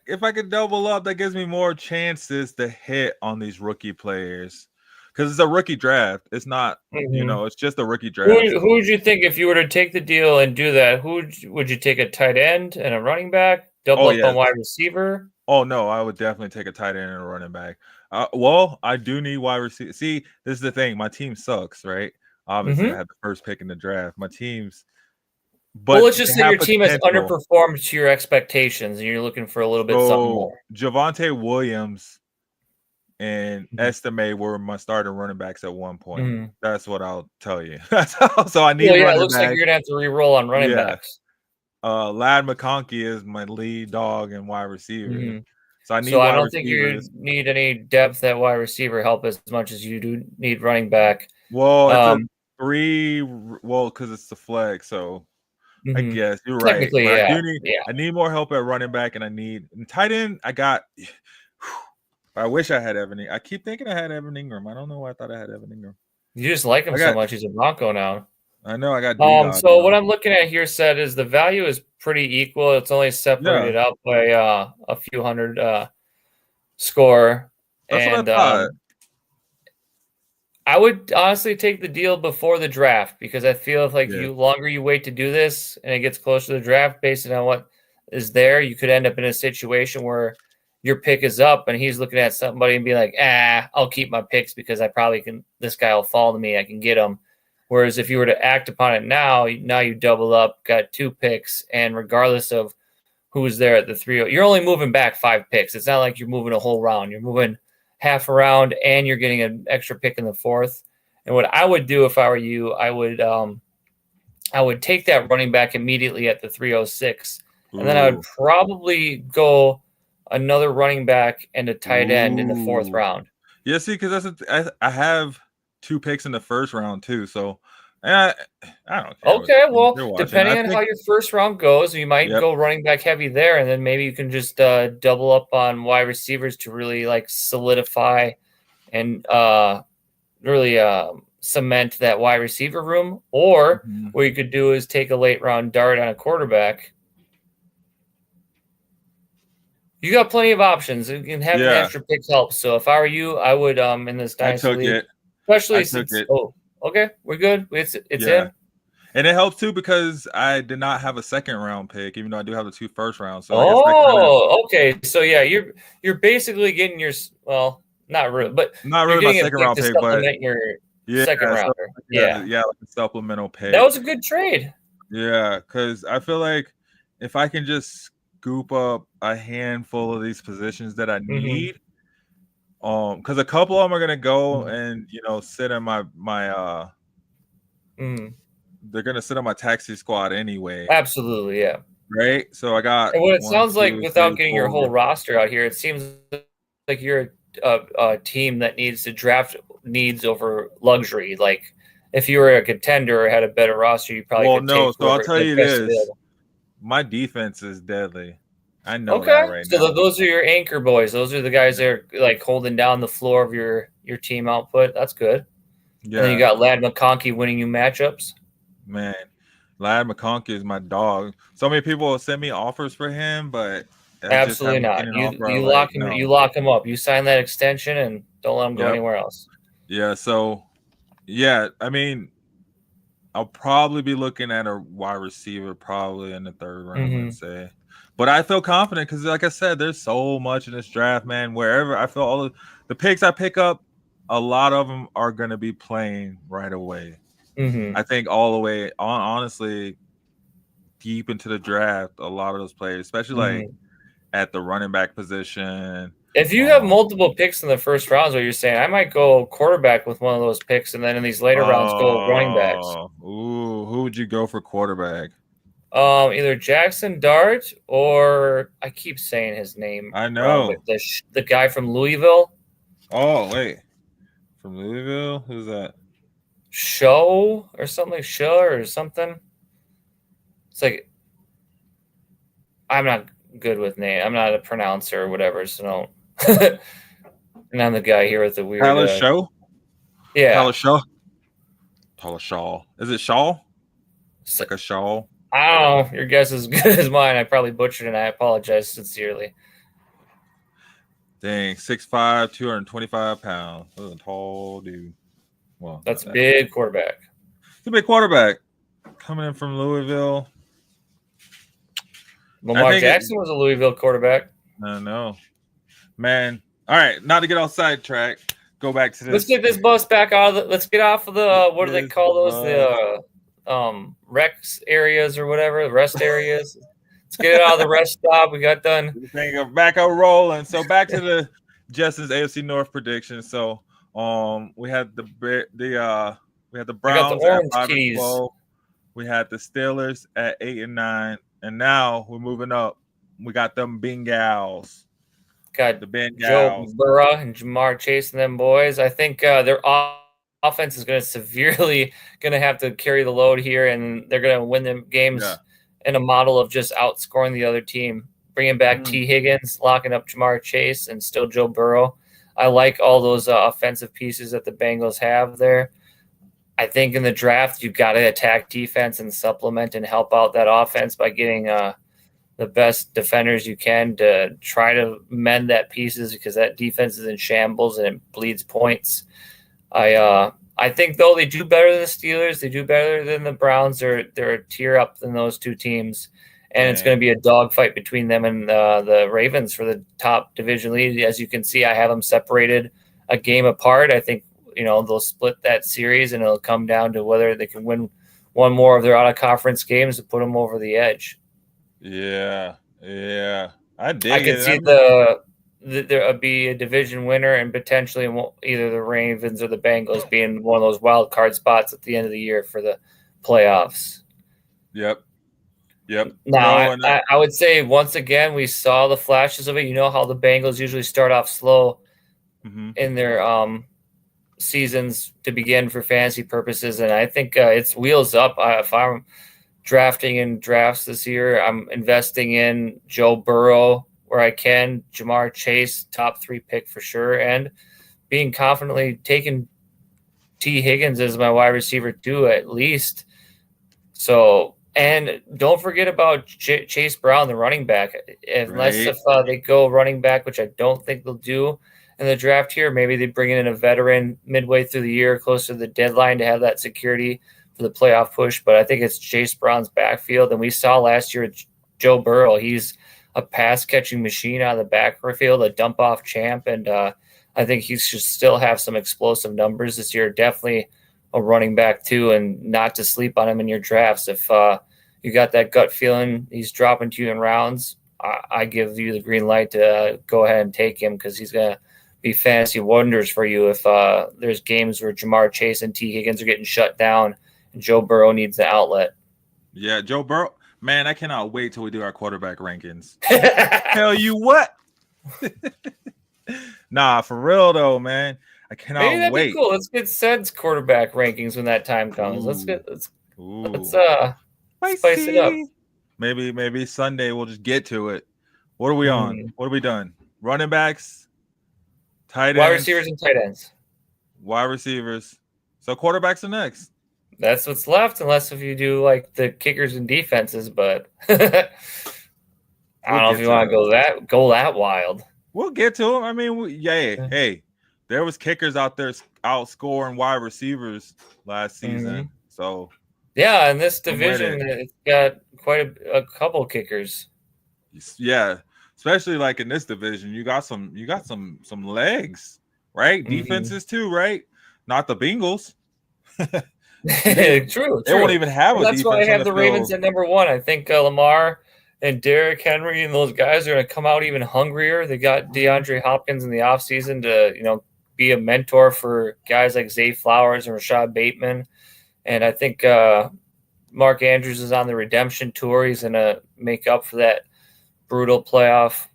if I could double up, that gives me more chances to hit on these rookie players. Because it's a rookie draft. It's not, it's just a rookie draft. Who would you think if you were to take the deal and do that? Would you take a tight end and a running back? Double up on wide receiver? Oh, no, I would definitely take a tight end and a running back. Well, I do need wide receiver. See, this is the thing. My team sucks, right? Obviously, I had the 1st pick in the draft. My team's. But let's just say your team has underperformed to your expectations, and you're looking for a little bit something more. Javonte Williams and Estime were my starting running backs at one point. That's what I'll tell you. So I need. It looks like you're gonna have to re-roll on running backs. Lad McConkey is my lead dog and wide receiver. So I don't think you need any depth at wide receiver help as much as you do need running back. Well, it's a 3. Well, because it's the flex, so I guess you're right. Technically, I need more help at running back, and tight end. I wish I had Evan. I keep thinking I had Evan Ingram. I don't know why I thought I had Evan Ingram. You just like him so much. He's a Bronco now. I know. I got. So what I'm looking at here is the value is pretty equal. It's only separated out by a few hundred score. That's what I thought. I would honestly take the deal before the draft, because I feel like the longer you wait to do this and it gets closer to the draft, based on what is there, you could end up in a situation where your pick is up and he's looking at somebody and be like, I'll keep my picks because I probably can. This guy will fall to me. I can get him. Whereas if you were to act upon it now you double up, got 2 picks, and regardless of who's there at the 3, you're only moving back 5 picks. It's not like you're moving a whole round. You're moving half a round, and you're getting an extra pick in the 4th. And what I would do if I were you, I would take that running back immediately at the 306, and then I would probably go another running back and a tight end in the 4th round. Yeah, see, because I have 2 picks in the 1st round too, so I don't care. Okay, well, depending on how your 1st round goes, you might go running back heavy there, and then maybe you can just double up on wide receivers to really solidify and really cement that wide receiver room. Or what you could do is take a late round dart on a quarterback. You got plenty of options. You can have an extra picks help. So if I were you, I would in this dynasty league, especially since okay, we're good. It's in. And it helps too because I did not have a 2nd round pick, even though I do have the 2 first rounds. So okay. So you're basically getting your not really my 2nd round pick, but your 2nd rounder. Like a supplemental pick. That was a good trade. Yeah, because I feel like if I can just scoop up a handful of these positions that I need. Because a couple of them are gonna go and sit in my they're gonna sit on my taxi squad anyway. Absolutely, yeah. Right. So I got. And what it sounds like, without getting your whole roster out here, it seems like you're a team that needs to draft needs over luxury. Like if you were a contender or had a better roster, you probably could take. So I'll tell you this: my defense is deadly. I know that right now. So those are your anchor boys. Those are the guys that are holding down the floor of your team output. That's good. Yeah. And then you got Ladd McConkey winning you matchups. Man, Ladd McConkey is my dog. So many people will send me offers for him, but I just Absolutely haven't not. seen an You offer. you I'm lock like, him. no. You lock him up. You sign that extension and don't let him go Yep. anywhere else. Yeah. So, yeah, I mean, I'll probably be looking at a wide receiver probably in the third round, let's say. But I feel confident because, like I said, there's so much in this draft, man. Wherever I feel all the picks I pick up, a lot of them are going to be playing right away. I think all the way on, honestly, deep into the draft, a lot of those players, especially like at the running back position. If you have multiple picks in the first round, is what you're saying, I might go quarterback with one of those picks, and then in these later rounds, go running backs. Ooh, who would you go for quarterback? Either Jackson Dart or I keep saying his name. I know. Wrong, but the guy from Louisville. Oh, wait. From Louisville? Who's that? Show or something, Show or something. It's like I'm not good with name. I'm not a pronouncer or whatever, so don't. And I'm the guy here with the weird. Tyler Show? Yeah. Tyler Shaw? Tyler Shaw. Is it Shaw? It's like a Shaw? I don't know. Your guess is as good as mine. I probably butchered it, and I apologize sincerely. Dang, 6'5", 225 pounds. That's a tall dude. Well, that's a big quarterback. It's a big quarterback coming in from Louisville. Lamar Jackson was a Louisville quarterback. I know. Man. All right, not to get off sidetrack. Go back to this. Let's get this bus back out of the. Let's get off of the. What do they call those? The Rex areas or whatever, rest areas. Let's get it out of the rest stop. We got done. Back up rolling. So back to the Justin's AFC North prediction. So we had the Browns at 5-12. We had the Steelers at 8 and 9, and now we're moving up. We got them Bengals. Got the Bengals. Joe Burrow and Jamar Chase and them boys. I think their offense is going to have to carry the load here, and they're going to win them games in a model of just outscoring the other team. Bringing back T. Higgins, locking up Jamar Chase, and still Joe Burrow. I like all those offensive pieces that the Bengals have there. I think in the draft, you've got to attack defense and supplement and help out that offense by getting the best defenders you can to try to mend that pieces, because that defense is in shambles and it bleeds points. I think, though, they do better than the Steelers. They do better than the Browns. They're a tier up than those two teams. And it's going to be a dogfight between them and the Ravens for the top division lead. As you can see, I have them separated a game apart. I think, they'll split that series, and it'll come down to whether they can win one more of their out-of-conference games to put them over the edge. Yeah. I could see there be a division winner and potentially either the Ravens or the Bengals being one of those wild card spots at the end of the year for the playoffs. Yep. Now, I would say once again we saw the flashes of it. You know how the Bengals usually start off slow in their seasons to begin for fantasy purposes, and I think it's wheels up. If I'm drafting in drafts this year, I'm investing in Joe Burrow where I can, Jamar Chase, top 3 pick for sure, and being confidently taking T. Higgins as my wide receiver too, at least. So, and don't forget about Chase Brown, the running back. Unless if they go running back, which I don't think they'll do in the draft here, maybe they bring in a veteran midway through the year, closer to the deadline, to have that security for the playoff push. But I think it's Chase Brown's backfield, and we saw last year Joe Burrow. He's a pass-catching machine out of the backfield, a dump-off champ, and I think he should still have some explosive numbers this year. Definitely a running back too, and not to sleep on him in your drafts. If you got that gut feeling he's dropping to you in rounds, I give you the green light to go ahead and take him, because he's going to be fantasy wonders for you if there's games where Jamar Chase and T. Higgins are getting shut down and Joe Burrow needs the outlet. Yeah, Joe Burrow. Man, I cannot wait till we do our quarterback rankings. Tell you what. Nah, for real though, man. I cannot Maybe that'd wait. Be cool. Let's get Ced's quarterback rankings when that time comes. Let's spice it up. Maybe Sunday we'll just get to it. What are we on? What have we done? Running backs, tight ends, wide receivers and tight ends. wide receivers, So quarterbacks are next. That's what's left, unless if you do like the kickers and defenses. But I don't know if you want to go that wild. We'll get to them. I mean, hey, there was kickers out there outscoring wide receivers last season. So yeah, in this division, it's got quite a couple kickers. Yeah, especially like in this division, you got some legs, right? Defenses too, right? Not the Bengals. True. They won't even have a defense. That's why I have the Ravens at number 1. I think Lamar and Derrick Henry and those guys are going to come out even hungrier. They got DeAndre Hopkins in the offseason to, be a mentor for guys like Zay Flowers and Rashad Bateman. And I think Mark Andrews is on the redemption tour. He's going to make up for that brutal playoff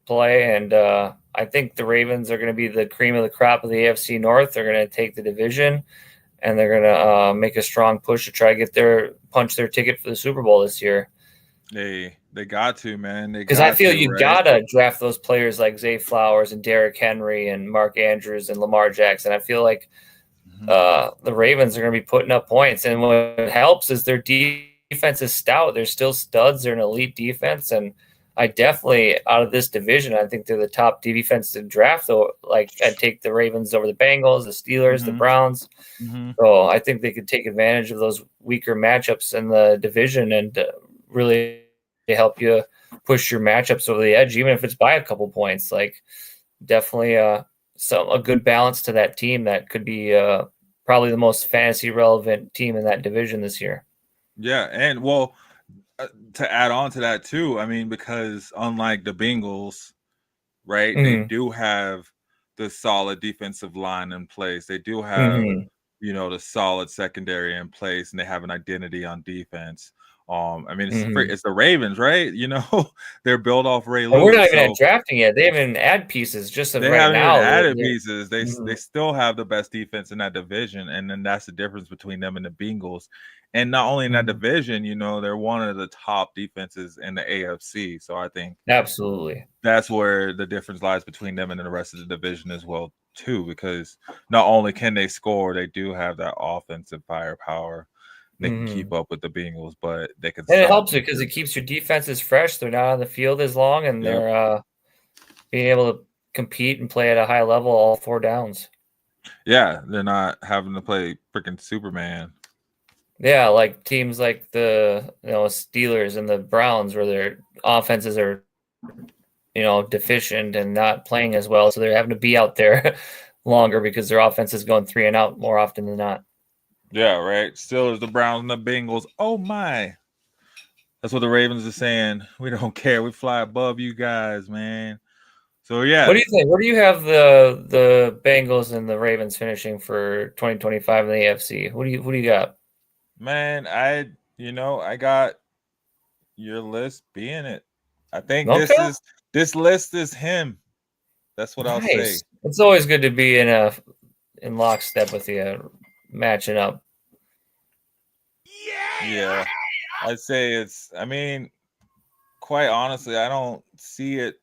play. And I think the Ravens are going to be the cream of the crop of the AFC North. They're going to take the division, and they're going to make a strong push to try to punch their ticket for the Super Bowl this year. They got to, man. Because I feel you gotta draft those players like Zay Flowers and Derrick Henry and Mark Andrews and Lamar Jackson. I feel like the Ravens are going to be putting up points, and what helps is their defense is stout. They're still studs. They're an elite defense, and I definitely, out of this division, I think they're the top defense to draft. Though, like, I'd take the Ravens over the Bengals, the Steelers, the Browns. So I think they could take advantage of those weaker matchups in the division and really help you push your matchups over the edge, even if it's by a couple points. Like, definitely a good balance to that team that could be probably the most fantasy relevant team in that division this year. Yeah, and to add on to that too, I mean, because unlike the Bengals, right, they do have the solid defensive line in place. They do have, the solid secondary in place, and they have an identity on defense. I mean, it's the Ravens, right? They're built off Ray Lewis. We're not even drafting yet. They haven't add pieces. Just they right haven't now, even added pieces. They still have the best defense in that division, and then that's the difference between them and the Bengals. And not only in that division, they're one of the top defenses in the AFC. So I think absolutely that's where the difference lies between them and the rest of the division as well, too. Because not only can they score, they do have that offensive firepower. They can keep up with the Bengals, but they can. And it helps because it keeps your defenses fresh. They're not on the field as long, and they're being able to compete and play at a high level all 4 downs. Yeah, they're not having to play freaking Superman. Yeah, like teams like the Steelers and the Browns, where their offenses are deficient and not playing as well, so they're having to be out there longer because their offense is going 3 and out more often than not. Yeah, right. Steelers, the Browns, and the Bengals. Oh my! That's what the Ravens are saying. We don't care. We fly above you guys, man. So yeah. What do you think? Where do you have the Bengals and the Ravens finishing for 2025 in the AFC? Who do you got? Man, I got your list being it. I think this list is him. That's what I'll say. It's always good to be in lockstep with you, matching up. Yeah. I'd say quite honestly, I don't see it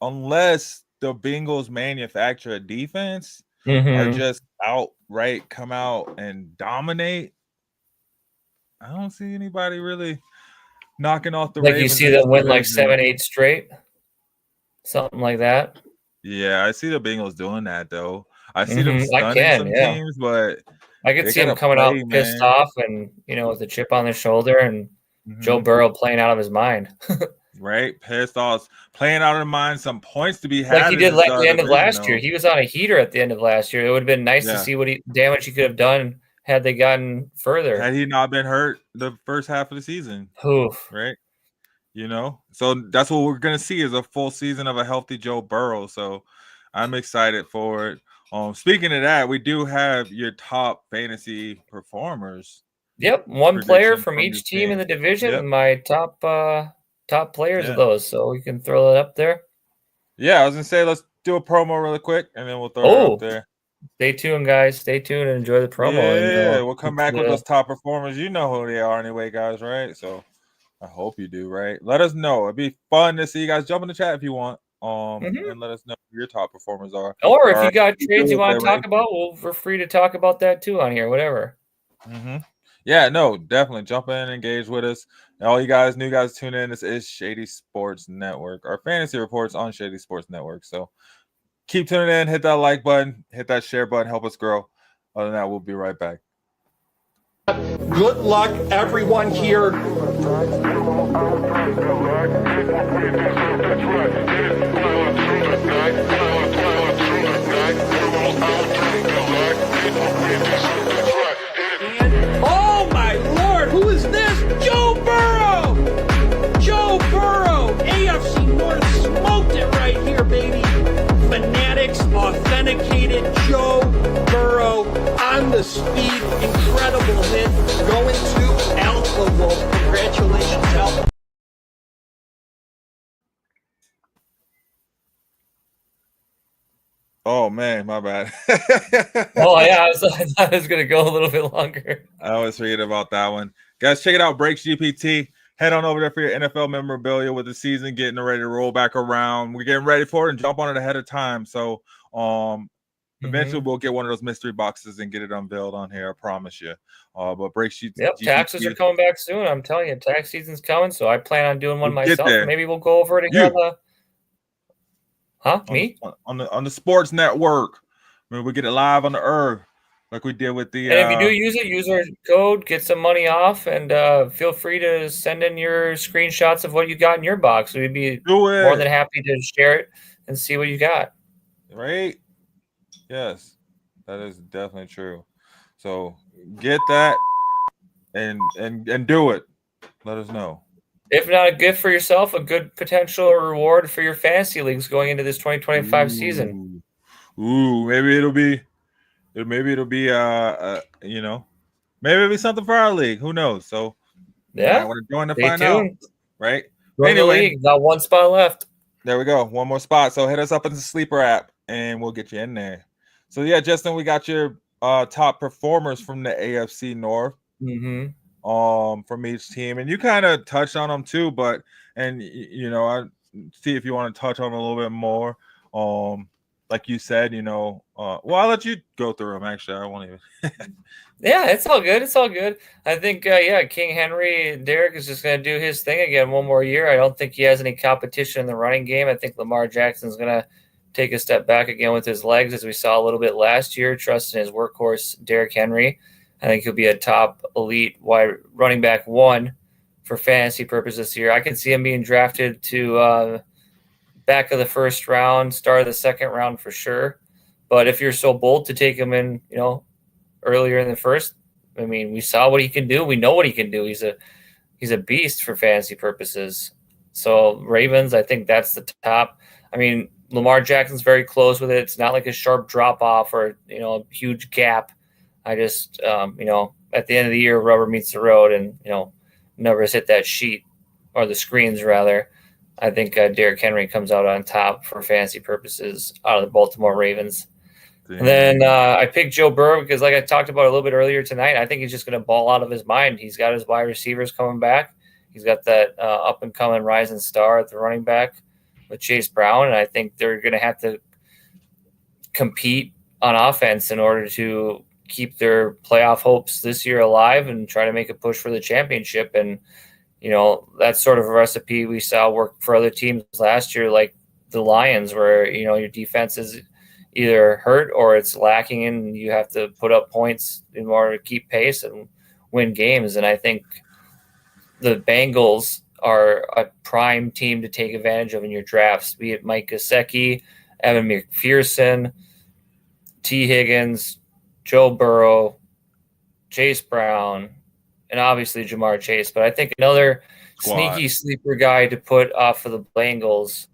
unless the Bengals manufacture a defense or just outright come out and dominate. I don't see anybody really knocking off the Ravens. You see them win like 7-8 straight, something like that. Yeah, I see the Bengals doing that though. I see them stunning some teams, but I could see them coming out pissed off and with a chip on their shoulder, and Joe Burrow playing out of his mind. Right, pissed off, playing out of mind. Some points to be had. Like he did at the end of last year. He was on a heater at the end of last year. It would have been nice to see what damage he could have done had they gotten further. Had he not been hurt the first half of the season. Oof. Right. So that's what we're going to see is a full season of a healthy Joe Burrow. So I'm excited for it. Speaking of that, we do have your top fantasy performers. Yep. One player from each team in the division. Yep. My top players of those. So we can throw that up there. Yeah. I was going to say, let's do a promo really quick and then we'll throw it up there. Stay tuned, guys. Stay tuned and enjoy the promo. Yeah, we'll come back with those top performers. You know who they are anyway, guys, right? So I hope you do, right? Let us know. It'd be fun to see you guys. Jump in the chat if you want. and let us know who your top performers are. Or if Or you got trades you want to they talk about, we're free to talk about that too on here, whatever. Yeah, no, definitely jump in, engage with us. And all you guys, new guys, tune in. This is Shady Sports Network, our fantasy reports on Shady Sports Network. So keep tuning in, hit that like button, hit that share button, help us grow. Other than that, we'll be right back. Good luck, everyone here. Oh my Lord, who is this? Joe Burrow! Joe Burrow! AFC North smoked it right here, baby. Fanatics, authenticated Joe Burrow on the speed, incredible hit, going to Alpha Wolf. Congratulations, Alpha. Oh man, my bad. Oh yeah, I thought it was gonna go a little bit longer. I always forget about that one. Guys, check it out, Breaks GPT. Head on over there for your NFL memorabilia with the season getting ready to roll back around. We're getting ready for it and jump on it ahead of time. So eventually we'll get one of those mystery boxes and get it unveiled on here. I promise you. But Breaks GPT. Yep, taxes are coming back soon. I'm telling you, tax season's coming, so I plan on doing one myself. Maybe we'll go over it again. Me? On the sports network. I mean, we get it live on the earth like we did with the. And if you do use it, use our code, get some money off, and feel free to send in your screenshots of what you got in your box. We'd be more than happy to share it and see what you got. Right? Yes, that is definitely true. So get that and do it. Let us know. If not a gift for yourself, a good potential reward for your fantasy leagues going into this 2025 season. Ooh, maybe it'll be maybe it'll be something for our league. Who knows? So yeah, I want to join to stay find tuned. out. Right? Join the league. Got one spot left. There we go. One more spot. So hit us up in the Sleeper app and we'll get you in there. So yeah, Justin, we got your top performers from the AFC North. From each team, and you kind of touched on them too, but I see if you want to touch on them a little bit more. Like you said, well, I'll let you go through them. Actually, I won't even. Yeah, it's all good. It's all good. I think, King Henry, Derek is just going to do his thing again one more year. I don't think he has any competition in the running game. I think Lamar Jackson's going to take a step back again with his legs, as we saw a little bit last year, trusting his workhorse, Derrick Henry. I think he'll be a top elite wide running back one for fantasy purposes this year. I can see him being drafted to back of the first round, start of the second round for sure. But if you're so bold to take him in, earlier in the first, I mean, we saw what he can do. We know what he can do. He's a beast for fantasy purposes. So Ravens, I think that's the top. I mean, Lamar Jackson's very close with it. It's not like a sharp drop off or a huge gap. I just, at the end of the year, rubber meets the road, and numbers hit that sheet or the screens rather. I think Derrick Henry comes out on top for fantasy purposes out of the Baltimore Ravens. And then I picked Joe Burrow because, like I talked about a little bit earlier tonight, I think he's just going to ball out of his mind. He's got his wide receivers coming back. He's got that up and coming rising star at the running back with Chase Brown, and I think they're going to have to compete on offense in order to keep their playoff hopes this year alive and try to make a push for the championship. And, that's sort of a recipe we saw work for other teams last year, like the Lions, where, your defense is either hurt or it's lacking and you have to put up points in order to keep pace and win games. And I think the Bengals are a prime team to take advantage of in your drafts, be it Mike Gesicki, Evan McPherson, T. Higgins, Joe Burrow, Chase Brown, and obviously Jamar Chase. But I think another sneaky sleeper guy to put off of the Bengals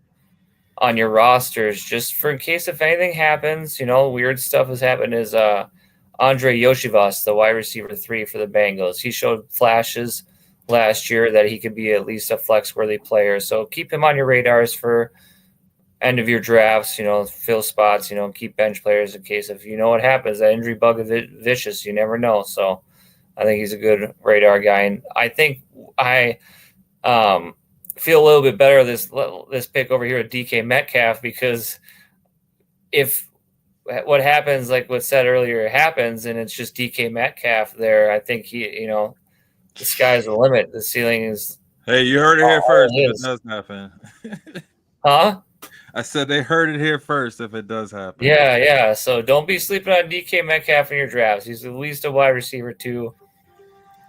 on your rosters, just for in case if anything happens, weird stuff has happened, is Andre Yoshivas, the wide receiver 3 for the Bengals. He showed flashes last year that he could be at least a flex-worthy player. So keep him on your radars for end of your drafts, fill spots, keep bench players in case if what happens, that injury bug is vicious, you never know. So I think he's a good radar guy. And I think I feel a little bit better this pick over here at DK Metcalf, because if what happens, like what said earlier, happens, and it's just DK Metcalf there, I think the sky's the limit. The ceiling is. Hey, you heard it here first. If it does happen, huh? I said they heard it here first. If it does happen, Yeah. So don't be sleeping on DK Metcalf in your drafts. He's at least a wide receiver 2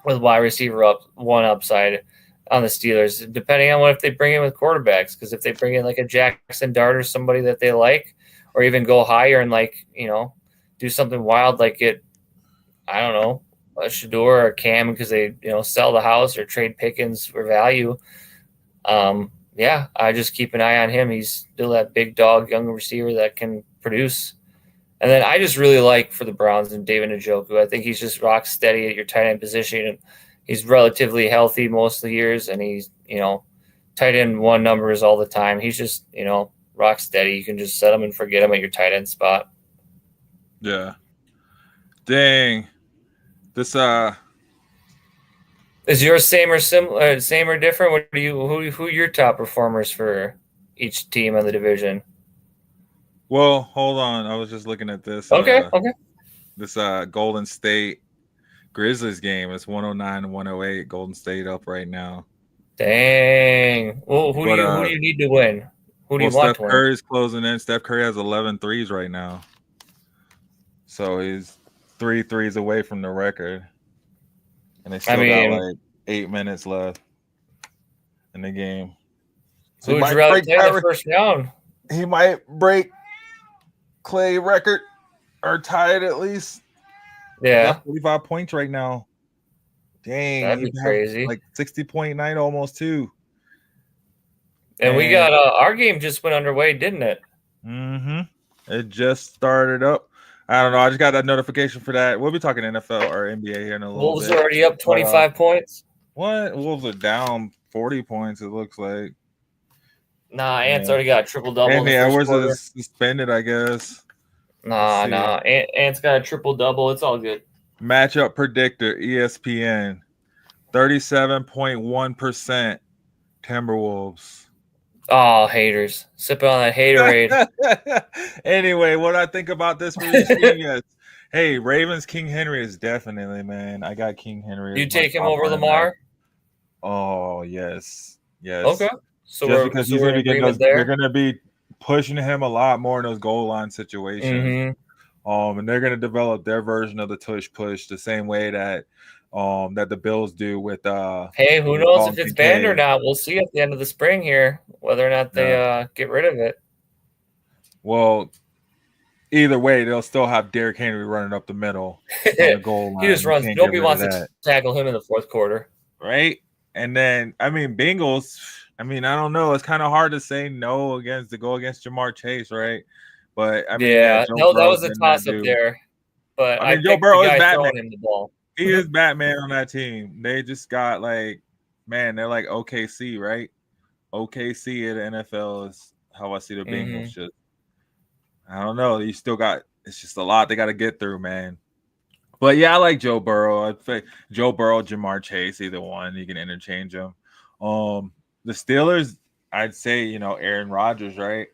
with wide receiver 1 upside on the Steelers, depending on if they bring in with quarterbacks. Because if they bring in like a Jackson Dart or somebody that they like, or even go higher and do something wild, like I don't know, a Shador or Cam, because they sell the house or trade Pickens for value. I just keep an eye on him. He's still that big dog, young receiver that can produce. And then I just really like for the Browns and David Njoku. I think he's just rock steady at your tight end position. And he's relatively healthy most of the years, and he's, tight end 1 numbers all the time. He's just, rock steady. You can just set him and forget him at your tight end spot. Yeah. Dang. This is yours same or similar, same or different? What do who are your top performers for each team in the division? Well, hold on. I was just looking at this. Okay. This Golden State Grizzlies game. It's 109-108. Golden State up right now. Dang. Well, who do you need to win? Who do you want Steph to win? Curry's closing in. Steph Curry has 11 threes right now. So he's 3 threes away from the record. And they still got like 8 minutes left in the game. So who would you rather play in the first round? He might break Clay record or tie it at least. Yeah. 45 points right now. Dang. That'd be crazy. Like 60-point night almost too. And we got our game just went underway, didn't it? Mm-hmm. It just started up. I don't know. I just got that notification for that. We'll be talking NFL or NBA here in a little Wolves bit. are already up 25 points. What? Wolves are down 40 points, it looks like. Nah, Ant's already got a triple-double. And where's it suspended, I guess? Nah. Ant's got a triple-double. It's all good. Matchup predictor, ESPN. 37.1% Timberwolves. Oh, haters. Sipping on that haterade. Anyway, what I think about this for this team, yes. Hey, Ravens King Henry is definitely, man. I got King Henry. You take him over Lamar? Oh, yes. Yes. Okay. So just because he's gonna be they're gonna be pushing him a lot more in those goal line situations. Mm-hmm. And they're gonna develop their version of the tush push the same way that that the Bills do with hey, who knows if it's banned or not? We'll see at the end of the spring here whether or not they get rid of it. Well, either way, they'll still have Derrick Henry running up the middle on the goal line. He just runs. Nobody wants to tackle him in the fourth quarter, right? And then Bengals. I don't know. It's kind of hard to say no to go against Jamar Chase, right? But that was a toss up there. But I Joe Burrow is Batman. Him the ball. He is Batman on that team. They just got they're like OKC, right? OKC at the NFL is how I see the Bengals. Just, I don't know. You still got, it's just a lot they got to get through, man. But yeah, I like Joe Burrow. I'd say Joe Burrow, Jamar Chase, either one. You can interchange them. The Steelers, I'd say, Aaron Rodgers, right?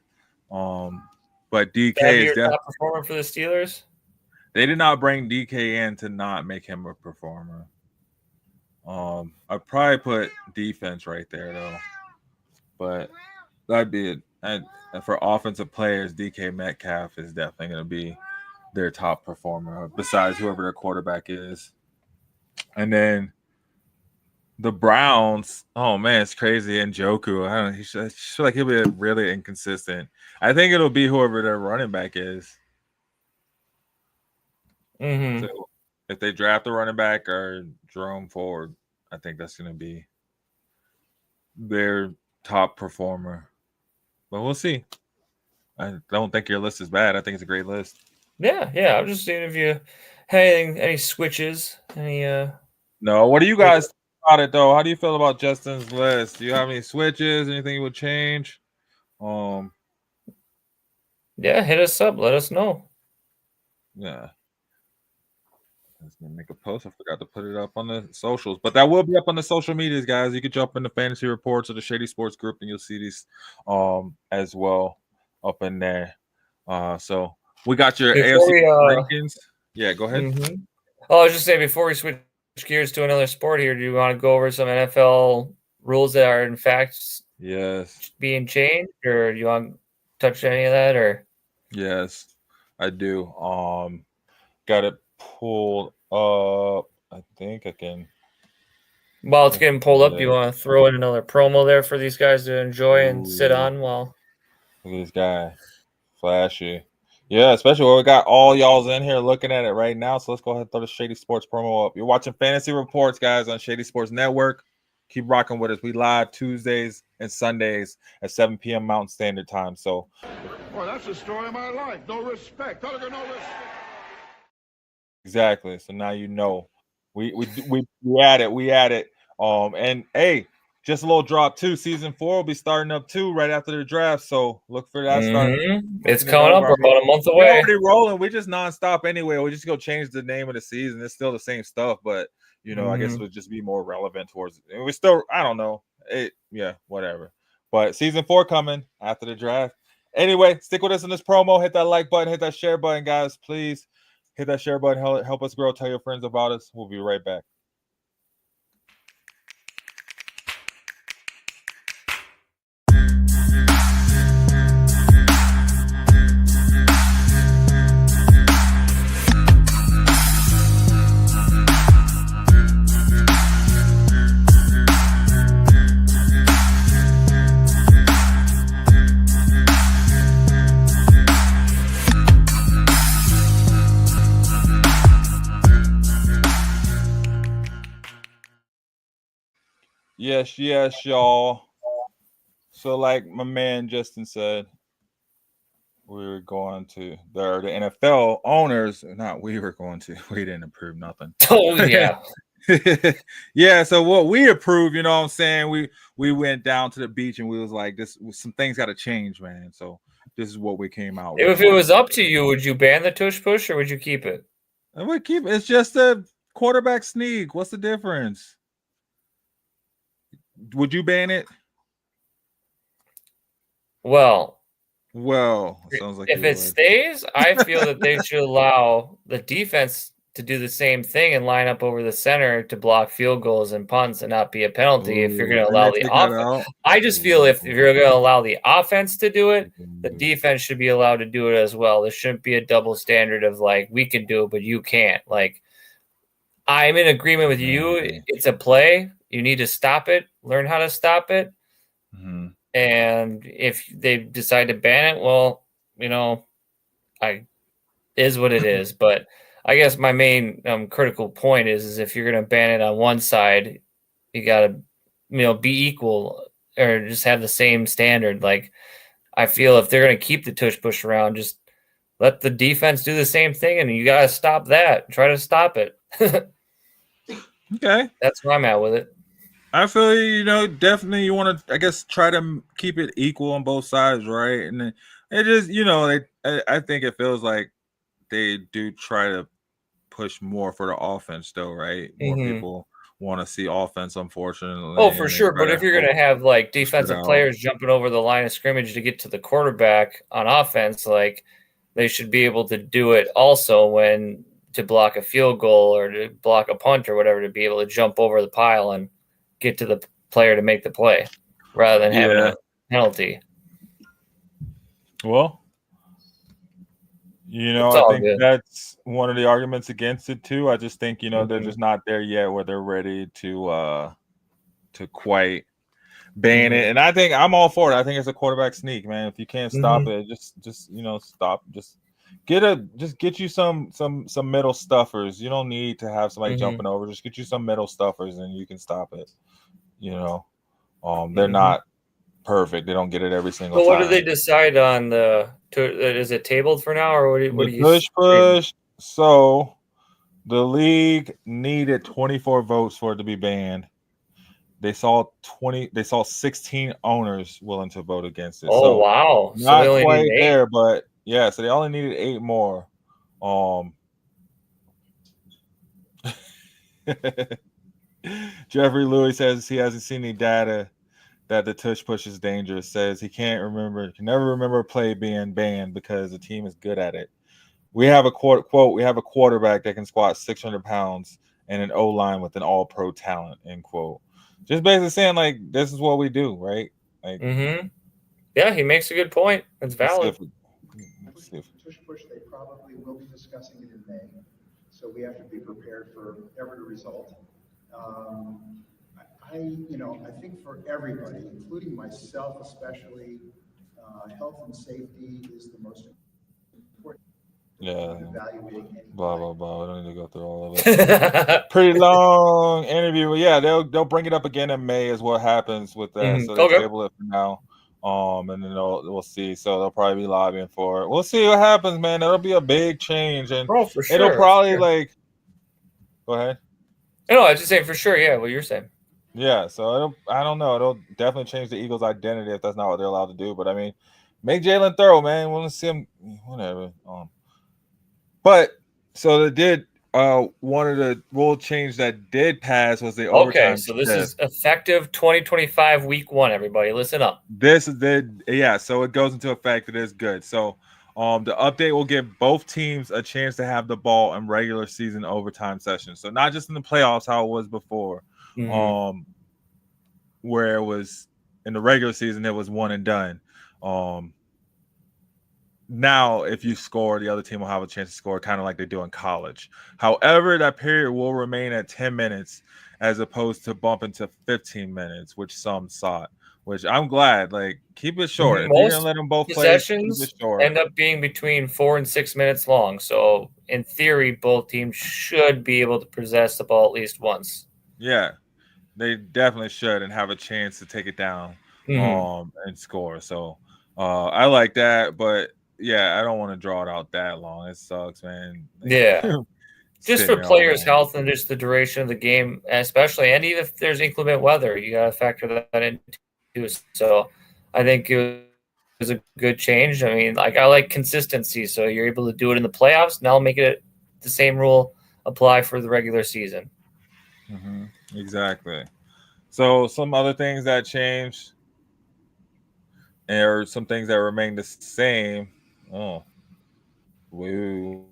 But DK is definitely top performer for the Steelers. They did not bring DK in to not make him a performer. I'd probably put defense right there though. But that'd be it. And for offensive players, DK Metcalf is definitely going to be their top performer, besides whoever their quarterback is. And then the Browns, oh man, it's crazy. And Njoku, I don't know, I feel like he'll be really inconsistent. I think it'll be whoever their running back is. Mm-hmm. So if they draft a running back or Jerome Ford, I think that's going to be their top performer. But we'll see. I don't think your list is bad. I think it's a great list. Yeah. I'm just seeing if you had any switches, No. What do you guys think about it though? How do you feel about Justin's list? Do you have any switches? Anything you would change? Yeah, hit us up. Let us know. Yeah. I was gonna make a post. I forgot to put it up on the socials, but that will be up on the social medias, guys. You can jump in the fantasy reports or the Shady Sports group, and you'll see these as well up in there. So we got your Before AFC we, rankings. Yeah, go ahead. Oh, I was just saying before we switch gears to another sport here, do you want to go over some NFL rules that are in fact Yes, being changed, or do you want to touch any of that? Or yes, I do. Got it pulled up. I think I can. while it's getting pulled up, do you Yeah. want to throw in another promo there for these guys to enjoy and sit Ooh. on while? Look at this guy, flashy. Yeah, especially when we got all y'all's in here looking at it right now. So let's go ahead and throw the Shady Sports promo up. You're watching Fantasy Reports, guys, on Shady Sports Network. Keep rocking with us. We live Tuesdays and Sundays at 7 p.m. Mountain Standard Time. So, Boy, that's the story of my life. No respect. No respect. exactly. So now you know. We at it. We at it. And hey, just a little drop too. Season 4 will be starting up too right after the draft. So look for that. It's coming up. We're about a month We're away. already rolling. We just nonstop anyway. We just go change the name of the season. It's still the same stuff, but I guess it would just be more relevant towards. And we still, I don't know. Whatever. But season 4 coming after the draft. Anyway, stick with us in this promo. Hit that like button. Hit that share button, guys. Please hit that share button. Help us grow. Tell your friends about us. We'll be right back. Yes, y'all. So, like my man Justin said, we were going to the NFL owners. We didn't approve nothing. Oh yeah. Yeah. So what we approved, you know what I'm saying? We went down to the beach and we was like, some things got to change, man. So this is what we came out with. If it was up to you, would you ban the tush push or would you keep it? I would keep it. It's just a quarterback sneak. What's the difference? Would you ban it? Well, sounds like if it stays, I feel that they should allow the defense to do the same thing and line up over the center to block field goals and punts and not be a penalty. If you're going to allow the offense, I just feel if you're going to allow the offense to do it, the defense should be allowed to do it as well. There shouldn't be a double standard of like, we can do it, but you can't. Like, I'm in agreement with you. It's a play. You need to stop it, learn how to stop it. Mm-hmm. And if they decide to ban it, well, is what it is. But I guess my main critical point is if you're going to ban it on one side, you got to, be equal or just have the same standard. Like, I feel if they're going to keep the tush push around, just let the defense do the same thing, and you got to stop that. Try to stop it. Okay. That's where I'm at with it. I feel definitely you want to, I guess, try to keep it equal on both sides, right? And it just, I think it feels like they do try to push more for the offense, though, right? More people want to see offense, unfortunately. Oh, for sure. But if you're going to have like defensive players jumping over the line of scrimmage to get to the quarterback on offense, like they should be able to do it also when to block a field goal or to block a punt or whatever, to be able to jump over the pile and get to the player to make the play rather than having a penalty. Well, I think that's one of the arguments against it too. I just think, they're just not there yet where they're ready to quite ban it. And I think I'm all for it. I think it's a quarterback sneak, man. If you can't stop it, just stop. Just get you some middle stuffers. You don't need to have somebody jumping over. Just get you some middle stuffers and you can stop it. They're not perfect. They don't get it every single time. What do they decide on is it tabled for now, or what do you push? So the league needed 24 votes for it to be banned. They saw 16 owners willing to vote against it. Oh, wow. Not quite there, but yeah, so they only needed 8 more. Jeffrey Louis says he hasn't seen any data that the tush push is dangerous. Says he can never remember a play being banned because the team is good at it. We have a we have a quarterback that can squat 600 pounds and an O-line with an all-pro talent, end quote. Just basically saying, like, this is what we do, right? Like, yeah, he makes a good point. It's valid. Tush push, they probably will be discussing it in May, so we have to be prepared for every result. I think for everybody, including myself especially, health and safety is the most important. Yeah. Evaluating blah blah blah. I don't need to go through all of it. Pretty long interview. But yeah, they'll bring it up again in May is what happens with that. So they table it for now. And then we'll see. So they'll probably be lobbying for it. We'll see what happens, man. It'll be a big change, and for sure, it'll probably like. Go ahead. No, I was just saying for sure. Yeah, what you're saying. Yeah, so I don't know. It'll definitely change the Eagles' identity if that's not what they're allowed to do. But I mean, make Jalen thorough, man. Want to see him, whatever. But so they did. One of the rule change that did pass was the overtime. Okay, so this is effective 2025 week 1. Everybody, listen up. This is so it goes into effect. It is good. So the update will give both teams a chance to have the ball in regular season overtime sessions. So not just in the playoffs how it was before. Where it was in the regular season, it was one and done. Now, if you score, the other team will have a chance to score, kind of like they do in college. However, that period will remain at 10 minutes as opposed to bumping to 15 minutes, which some sought. Which I'm glad. Like, keep it short. If you're gonna let them both play, keep it short. End up being between 4 and 6 minutes long. So, in theory, both teams should be able to possess the ball at least once. Yeah. They definitely should and have a chance to take it down and score. So I like that, but yeah, I don't want to draw it out that long. It sucks, man. Yeah. Just for players' health and just the duration of the game, especially, and even if there's inclement weather, you got to factor that in too. So I think it was a good change. I mean, like, I like consistency. So you're able to do it in the playoffs. Now make it the same rule apply for the regular season. Exactly. So some other things that changed, or some things that remain the same. Oh, woo.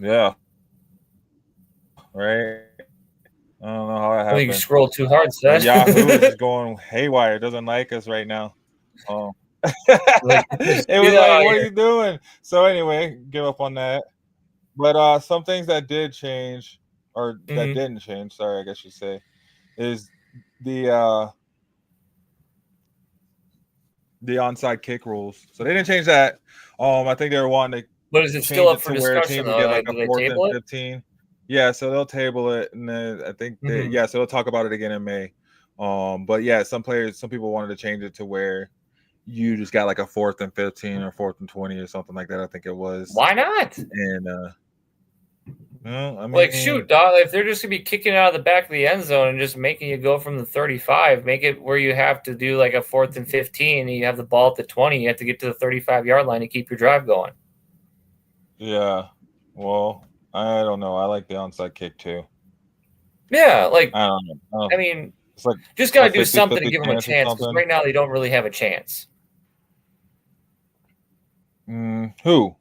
Yeah. Right. I don't know how that happened. You scroll too hard, Seth. Yahoo is just going haywire. It doesn't like us right now. Oh. It was like, what are you doing? So anyway, give up on that. But some things that did change. Or that didn't change, sorry, I guess you say, is the onside kick rules. So they didn't change that. I think they were wanting to. But is it still up for discussion? Get like a 4th and 15. Yeah, so they'll table it, and then I think so they'll talk about it again in May. But yeah, some people wanted to change it to where you just got like a 4th and 15 or 4th and 20 or something like that. I think it was. Why not? And well, I mean, like, shoot, dog, if they're just gonna be kicking out of the back of the end zone and just making you go from the 35, make it where you have to do like a 4th and 15 and you have the ball at the 20, you have to get to the 35-yard line to keep your drive going. Yeah, well, I don't know. I like the onside kick too. Yeah, like, I don't know. I mean, it's like just gotta do something to give them a chance, because right now they don't really have a chance. Who?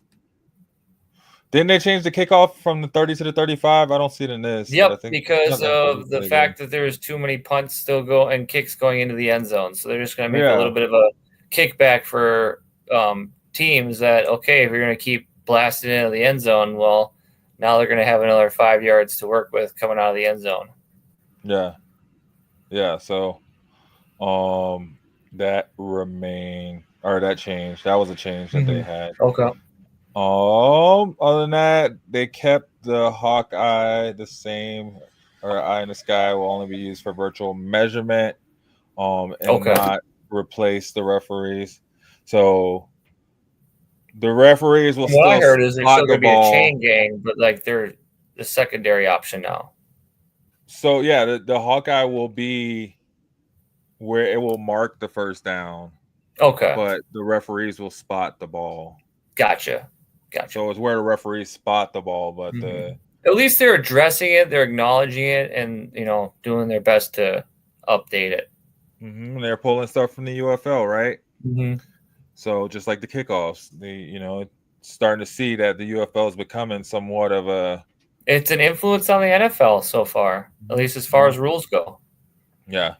Didn't they change the kickoff from the 30 to the 35? I don't see it in this. Yep, because of the fact that there's too many punts still and kicks going into the end zone. So they're just going to make a little bit of a kickback for teams that, okay, if you're going to keep blasting into the end zone, well, now they're going to have another 5 yards to work with coming out of the end zone. Yeah. Yeah, so that changed. That was a change that they had. Okay. Other than that, they kept the Hawkeye the same, or eye in the sky will only be used for virtual measurement, and not replace the referees. So the referees will still. What I heard is there's still going to be a chain gang, but like they're the secondary option now. So yeah, the Hawkeye will be where it will mark the first down. Okay. But the referees will spot the ball. Gotcha. So it's where the referees spot the ball, but at least they're addressing it, they're acknowledging it, and doing their best to update it. They're pulling stuff from the UFL, right? Mm-hmm. So just like the kickoffs, starting to see that the UFL is becoming somewhat of a. It's an influence on the NFL so far, at least as far as rules go. Yeah.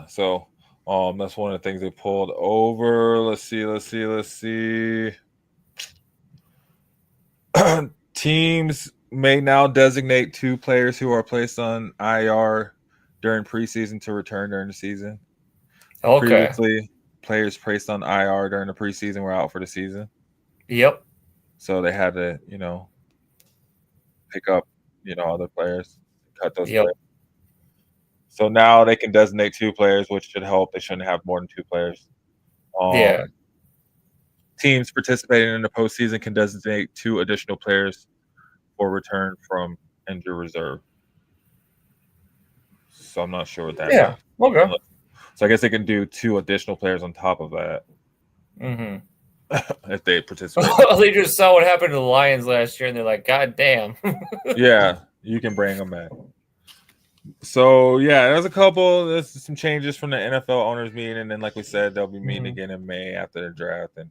So, that's one of the things they pulled over. Let's see. Teams may now designate 2 players who are placed on IR during preseason to return during the season. Okay. Previously, players placed on IR during the preseason were out for the season. Yep. So they had to, pick up, other players, cut those players. So now they can designate 2 players, which should help. They shouldn't have more than 2 players. Teams participating in the postseason can designate 2 additional players for return from injury reserve. So I'm not sure what that means. Okay. So I guess they can do 2 additional players on top of that. Mm-hmm. If they participate. They just saw what happened to the Lions last year, and they're like, God damn. Yeah, you can bring them back. So, there's some changes from the NFL owners meeting, and then like we said, they'll be meeting again in May after the draft and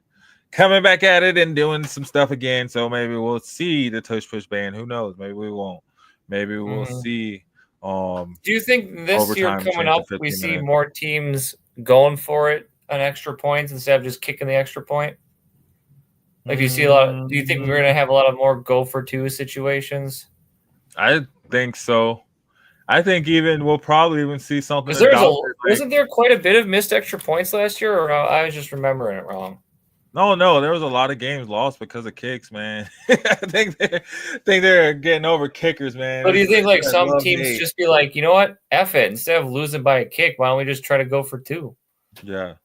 coming back at it and doing some stuff again. So maybe we'll see the tush push ban. Who knows? Maybe we won't. Maybe we'll see. Do you think this year coming up we see minutes. more teams going for it on extra points instead of just kicking the extra point? Like, do you see a lot? Do you think we're gonna have a lot of more go for 2 situations? I think so. I think we'll probably even see something. Wasn't there quite a bit of missed extra points last year, or I was just remembering it wrong? No, there was a lot of games lost because of kicks, man. I think they're getting over kickers, man. But do you think like some teams just be like, you know what, F it, instead of losing by a kick, why don't we just try to go for 2? Yeah.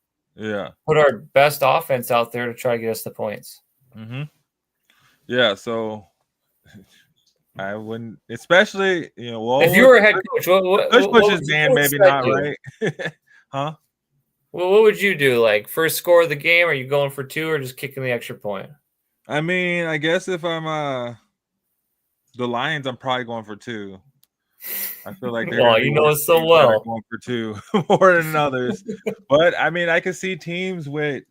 Put our best offense out there to try to get us the points. Mm-hmm. Yeah, so I wouldn't, especially if you were a head coach, what push is banned, maybe not, right? Huh? Well, what would you do? Like, first score of the game, are you going for 2 or just kicking the extra point? I mean, I guess if I'm the Lions, I'm probably going for 2. I feel like they're it so well. Going for 2 more than others. But I mean, I could see teams with.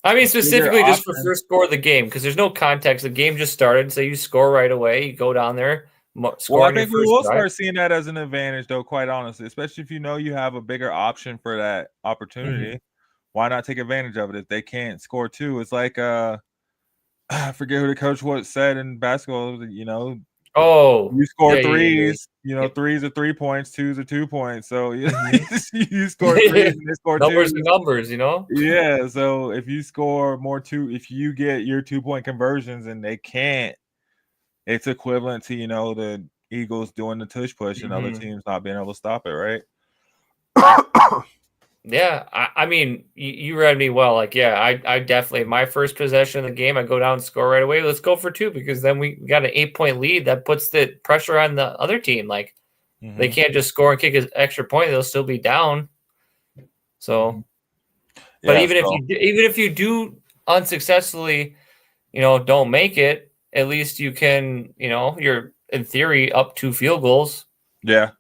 I mean, specifically just for first score of the game, because there's no context. The game just started, so you score right away. You go down there, score. Well, I think we will start seeing that as an advantage, though, quite honestly, especially if you have a bigger option for that opportunity. Mm-hmm. Why not take advantage of it if they can't score 2? It's like I forget who the coach said in basketball, you score threes, threes are 3 points, 2s are 2 points. So you score 3s and they score numbers 2s. And numbers, Yeah. So if you score more 2, if you get your 2-point conversions and they can't, it's equivalent to the Eagles doing the tush push and other teams not being able to stop it, right? Yeah, I mean, you read me well. Like, I definitely, my first possession of the game, I go down and score right away. Let's go for 2 because then we got an 8-point lead. That puts the pressure on the other team. Like, they can't just score and kick an extra point; they'll still be down. So, but even if you do unsuccessfully, don't make it, at least you can, you're in theory up 2 field goals. Yeah,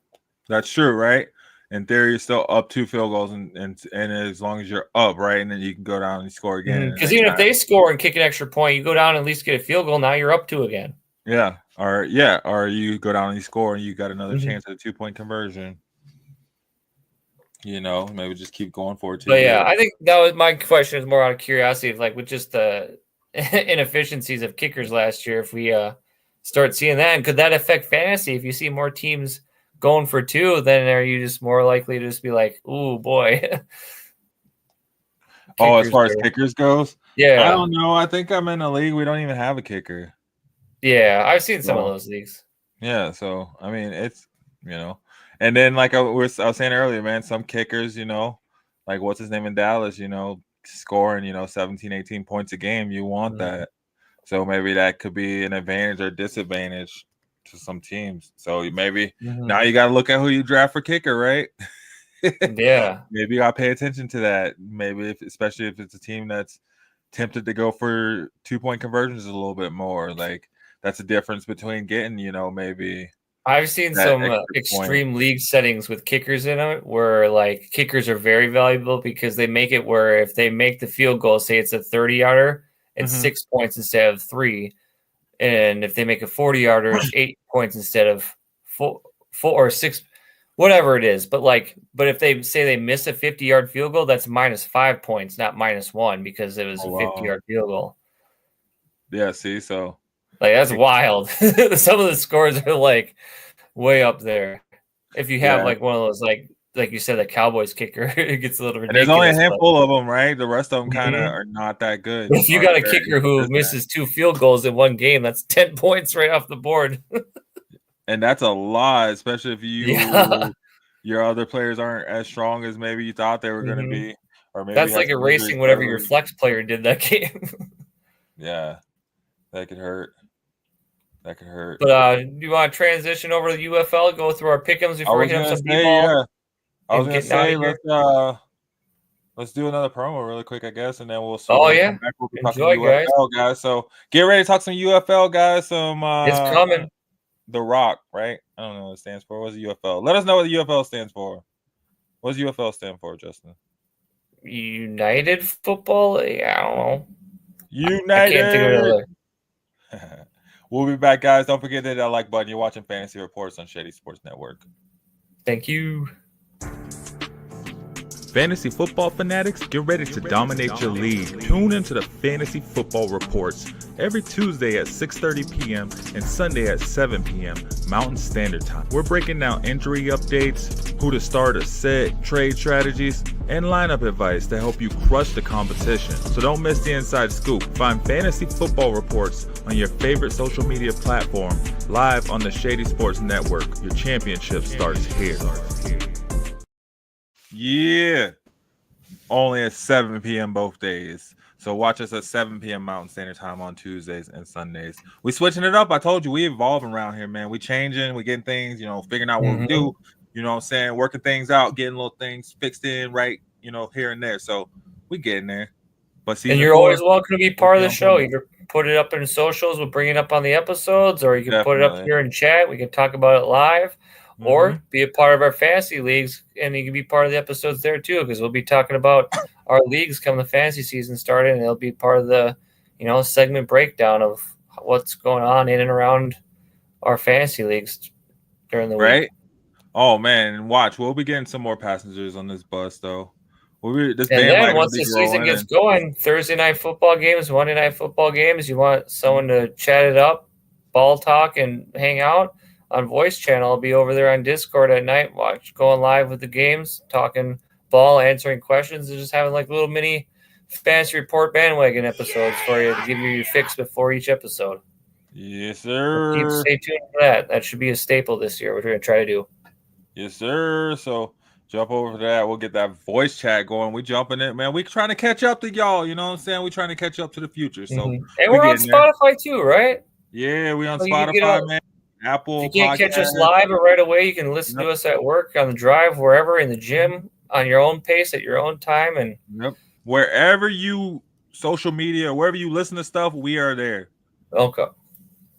that's true, right? In theory, you're still up 2 field goals, and as long as you're up, right, and then you can go down and score again. Because even if they score and kick an extra point, you go down and at least get a field goal. Now you're up 2 again. Yeah, or you go down and you score, and you got another chance at a 2-point conversion. Maybe just keep going for it. But I think that was my question. Is more out of curiosity, like with just the inefficiencies of kickers last year. If we start seeing that, and could that affect fantasy? If you see more teams going for 2, then are you just more likely to just be like, "Ooh, boy." As far as kickers goes, yeah, I don't know. I think I'm in a league we don't even have a kicker. Yeah, I've seen some of those leagues. Yeah, so I mean, it's and then like I was saying earlier, man, some kickers, like what's his name in Dallas, scoring, 17, 18 points a game. You want that, so maybe that could be an advantage or disadvantage to some teams. So maybe now you got to look at who you draft for kicker, right? Yeah, maybe you got to pay attention to that. Maybe especially if it's a team that's tempted to go for 2-point conversions a little bit more. Like that's a difference between getting, maybe I've seen that some extra extreme league settings with kickers in it where like kickers are very valuable because they make it where if they make the field goal, say it's a 30-yarder, it's 6 points instead of 3. And if they make a 40-yarder, it's 8 points instead of 4 or 6, whatever it is. But if they say they miss a 50-yard field goal, that's -5 points, not -1 because it was a 50-yard field goal. Yeah, see, so like that's wild. Some of the scores are like way up there. If you have like one of those like you said, the Cowboys kicker, it gets a little ridiculous. And there's only a handful of them, right? The rest of them kind of are not that good. If you got a kicker who misses 2 field goals in one game, that's 10 points right off the board. And that's a lot, especially if your other players aren't as strong as maybe you thought they were going to be. Or maybe that's like erasing whatever your flex player did that game. Yeah, that could hurt. That could hurt. But do you want to transition over to the UFL, go through our pick'ems before we hit up some people? Yeah. I was going to say, let's do another promo really quick, I guess, and then we'll come back. We'll be Enjoy, talking UFL, guys. So get ready to talk some UFL, guys. Some it's coming. The Rock, right? I don't know what it stands for. What's the UFL? Let us know what the UFL stands for. What does UFL stand for, Justin? United Football? Yeah, I don't know. United. I can't think of it. We'll be back, guys. Don't forget to hit that like button. You're watching Fantasy Reports on Shady Sports Network. Thank you. Fantasy football fanatics, get ready to dominate your league. Tune into the Fantasy Football Reports every Tuesday at 6:30 p.m. and Sunday at 7 p.m. Mountain Standard Time. We're breaking down injury updates, who to start or sit, trade strategies, and lineup advice to help you crush the competition. So don't miss the inside scoop. Find Fantasy Football Reports on your favorite social media platform, live on the Shady Sports Network. Your championship starts here. Yeah. Only at 7 p.m. both days. So watch us at 7 p.m. Mountain Standard Time on Tuesdays and Sundays. We switching it up. I told you we evolving around here, man. We changing, we getting things, figuring out what we do. You know what I'm saying? Working things out, getting little things fixed in right, here and there. So we getting there. But and you're always welcome to be part of the show. Either put it up in socials, we'll bring it up on the episodes, or you can put it up here in chat. We can talk about it live. Or be a part of our fantasy leagues, and you can be part of the episodes there too, because we'll be talking about our leagues come the fantasy season started, and it'll be part of the, segment breakdown of what's going on in and around our fantasy leagues during the week. Right? Oh man, and watch, we'll be getting some more passengers on this bus though. And then once the season gets going, Thursday night football games, Monday night football games, you want someone to chat it up, ball talk, and hang out. On voice channel, I'll be over there on Discord at night, going live with the games, talking ball, answering questions, and just having like little mini fantasy report bandwagon episodes for you to give you your fix before each episode. Yes, sir. Stay tuned for that. That should be a staple this year. We're going to try to do. Yes, sir. So jump over to that. We'll get that voice chat going. We jumping it, man. We trying to catch up to y'all. You know what I'm saying? We trying to catch up to the future. So and we're on Spotify too, right? Yeah, we on Spotify, man. Apple. If you can't catch us live or right away, you can listen to us at work, on the drive, wherever, in the gym, on your own pace, at your own time, and wherever you social media, wherever you listen to stuff, we are there. Okay.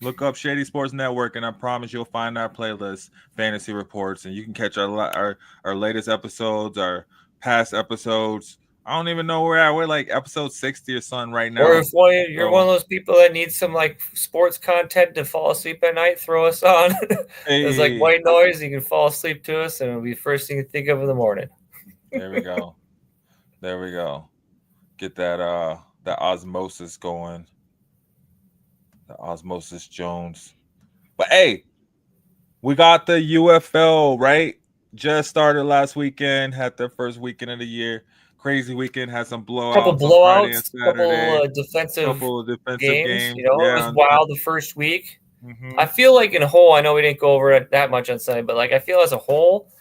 Look up Shady Sports Network, and I promise you'll find our playlist, Fantasy Reports, and you can catch our latest episodes, our past episodes. I don't even know where we're at. We're like episode 60 or something right now. Or if you're one of those people that needs some like sports content to fall asleep at night, throw us on. It's like white noise. You can fall asleep to us, and it'll be the first thing you think of in the morning. There we go. There we go. Get that osmosis going. The Osmosis Jones. But hey, we got the UFL, right? Just started last weekend, had their first weekend of the year. Crazy weekend, had some blowouts. Couple blowouts, couple defensive games. It was wild the first week. I feel like in a whole, I know we didn't go over it that much on Sunday, but like I feel as a whole,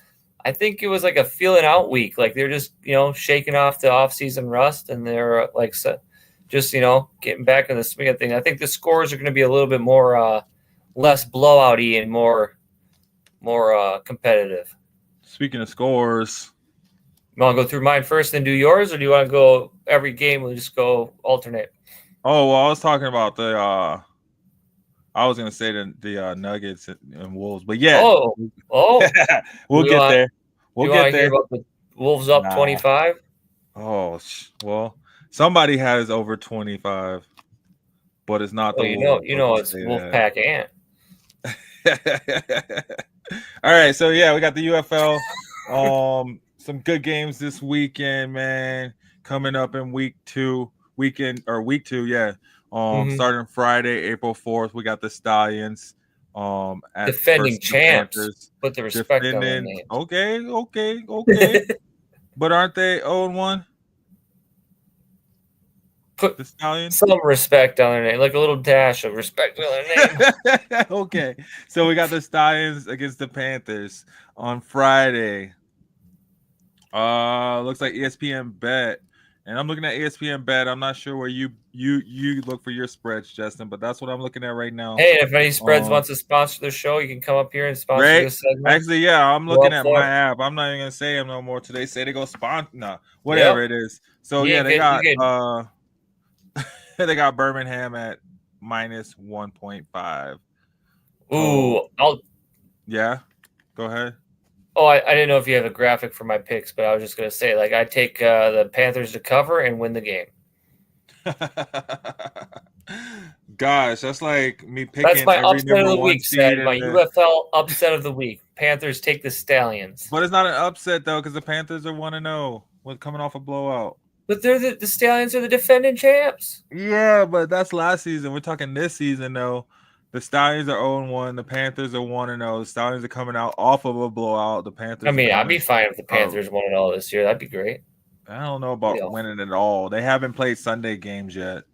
I think it was like a feeling out week. Like they're just, shaking off the offseason rust, and they're like just, getting back in the swing of things. I think the scores are going to be a little bit more less blowout-y and more competitive. Speaking of scores, you want to go through mine first and do yours, or do you want to go every game? We'll just go alternate. Oh, well, I was talking about I I was gonna say the Nuggets and Wolves, but yeah, Oh, we'll You get want- there. We'll you get want to there. hear about the Wolves up Nah. 25? Oh, well, somebody has over 25, but it's not the Well, Wolves. it's Wolfpack Ant. All right, so yeah, we got the UFL. Some good games this weekend, man. Coming up in week two, yeah. Starting Friday, April 4th, we got the Stallions. At Defending versus the champs. Panthers. Put the respect on their Defending. names. Okay. But aren't they 0-1? Put the Stallions? some respect on their name, like a little dash of respect on their name. Okay. So we got the Stallions against the Panthers on Friday. Looks like ESPN Bet. And I'm looking at ESPN Bet. I'm not sure where you look for your spreads, Justin, but that's what I'm looking at right now. Hey, if any spreads wants to sponsor the show, you can come up here and sponsor right? this segment. Actually, yeah, I'm looking at for my it. app. I'm not even gonna say them no more today. Say they go sponsor, no, whatever it is. So You yeah, they got get- they got Birmingham at minus 1.5. Ooh, Yeah, go ahead. Oh, I didn't know if you have a graphic for my picks, but I was just gonna say, like, I take the Panthers to cover and win the game. Gosh, that's like me picking. That's my every upset of number the one week, seed said in my the- UFL upset of the week. Panthers take the Stallions. But it's not an upset though, because the Panthers are 1-0 with coming off a blowout. But they're the Stallions are the defending champs. Yeah, but that's last season. We're talking this season though. The Stallions are 0-1. The Panthers are 1-0. The Stallions are coming out off of a blowout. The Panthers. I mean, are I'd be fine if the Panthers won it all this year. That'd be great. I don't know about Yeah. winning it all. They haven't played Sunday games yet.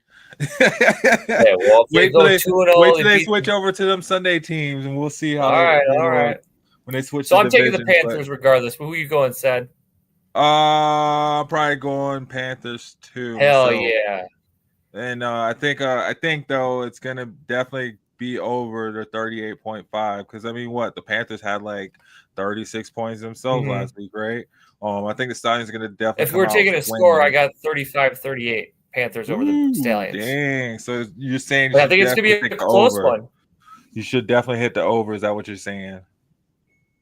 Yeah, well, if they go 2-0, wait till they switch over to them Sunday teams, and we'll see how. All right. When they switch. So to I'm taking the divisions, Panthers regardless. But who you going, said? Probably going Panthers too. Hell yeah. And I think though it's gonna definitely be over the 38.5 because I mean what the Panthers had like 36 points themselves last week, right? I think the Stallions are gonna definitely. If we're taking a score, I got 35-38 Panthers over the Stallions. Dang! So you're saying? But I think it's gonna be a close one. You should definitely hit the over. Is that what you're saying?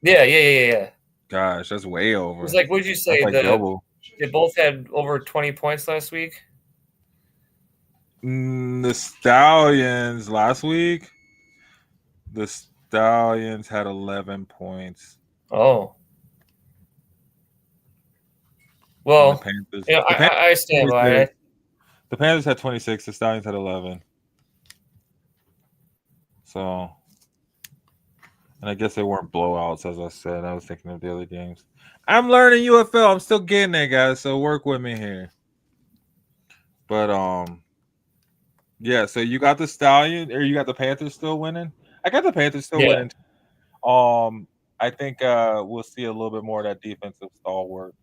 Yeah. Gosh, that's way over. It's like, what did you say? Like double. They both had over 20 points last week. The Stallions last week. The Stallions had 11 points. Oh. Well, Panthers, I stand by it. The Panthers had 26. The Stallions had 11. So, and I guess they weren't blowouts, as I said. I was thinking of the other games. I'm learning UFL. I'm still getting there, guys. So work with me here. But yeah. So you got the Stallion, or you got the Panthers still winning? I got the Panthers still winning. I think we'll see a little bit more of that defensive stalwart.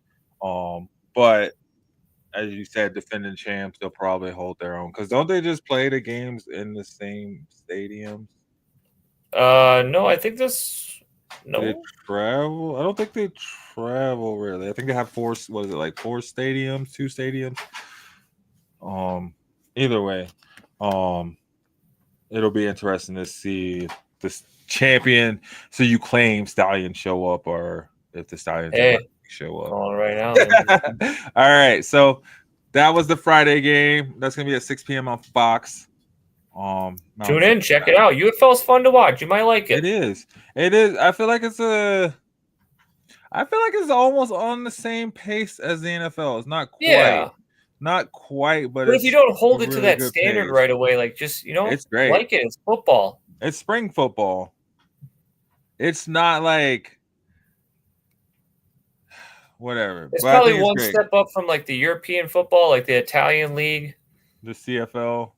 But as you said, defending champs, they'll probably hold their own. Because don't they just play the games in the same stadiums? No, I think this. No, they travel. I don't think they travel really. I think they have four. What is it like? 4 stadiums, 2 stadiums. Either way, it'll be interesting to see this champion. So you claim Stallions show up, or if the Stallions show up. Calling right now. All right, so that was the Friday game. That's gonna be at 6 p.m. on Fox. Tune in, check it out. UFL is fun to watch. You might like it. It is. I feel like it's almost on the same pace as the NFL. It's not quite. Not quite, but if you don't hold it to that standard right away, like just it's great. Like it. It's football. It's spring football. It's not like whatever. It's probably one step up from like the European football, like the Italian league, the CFL.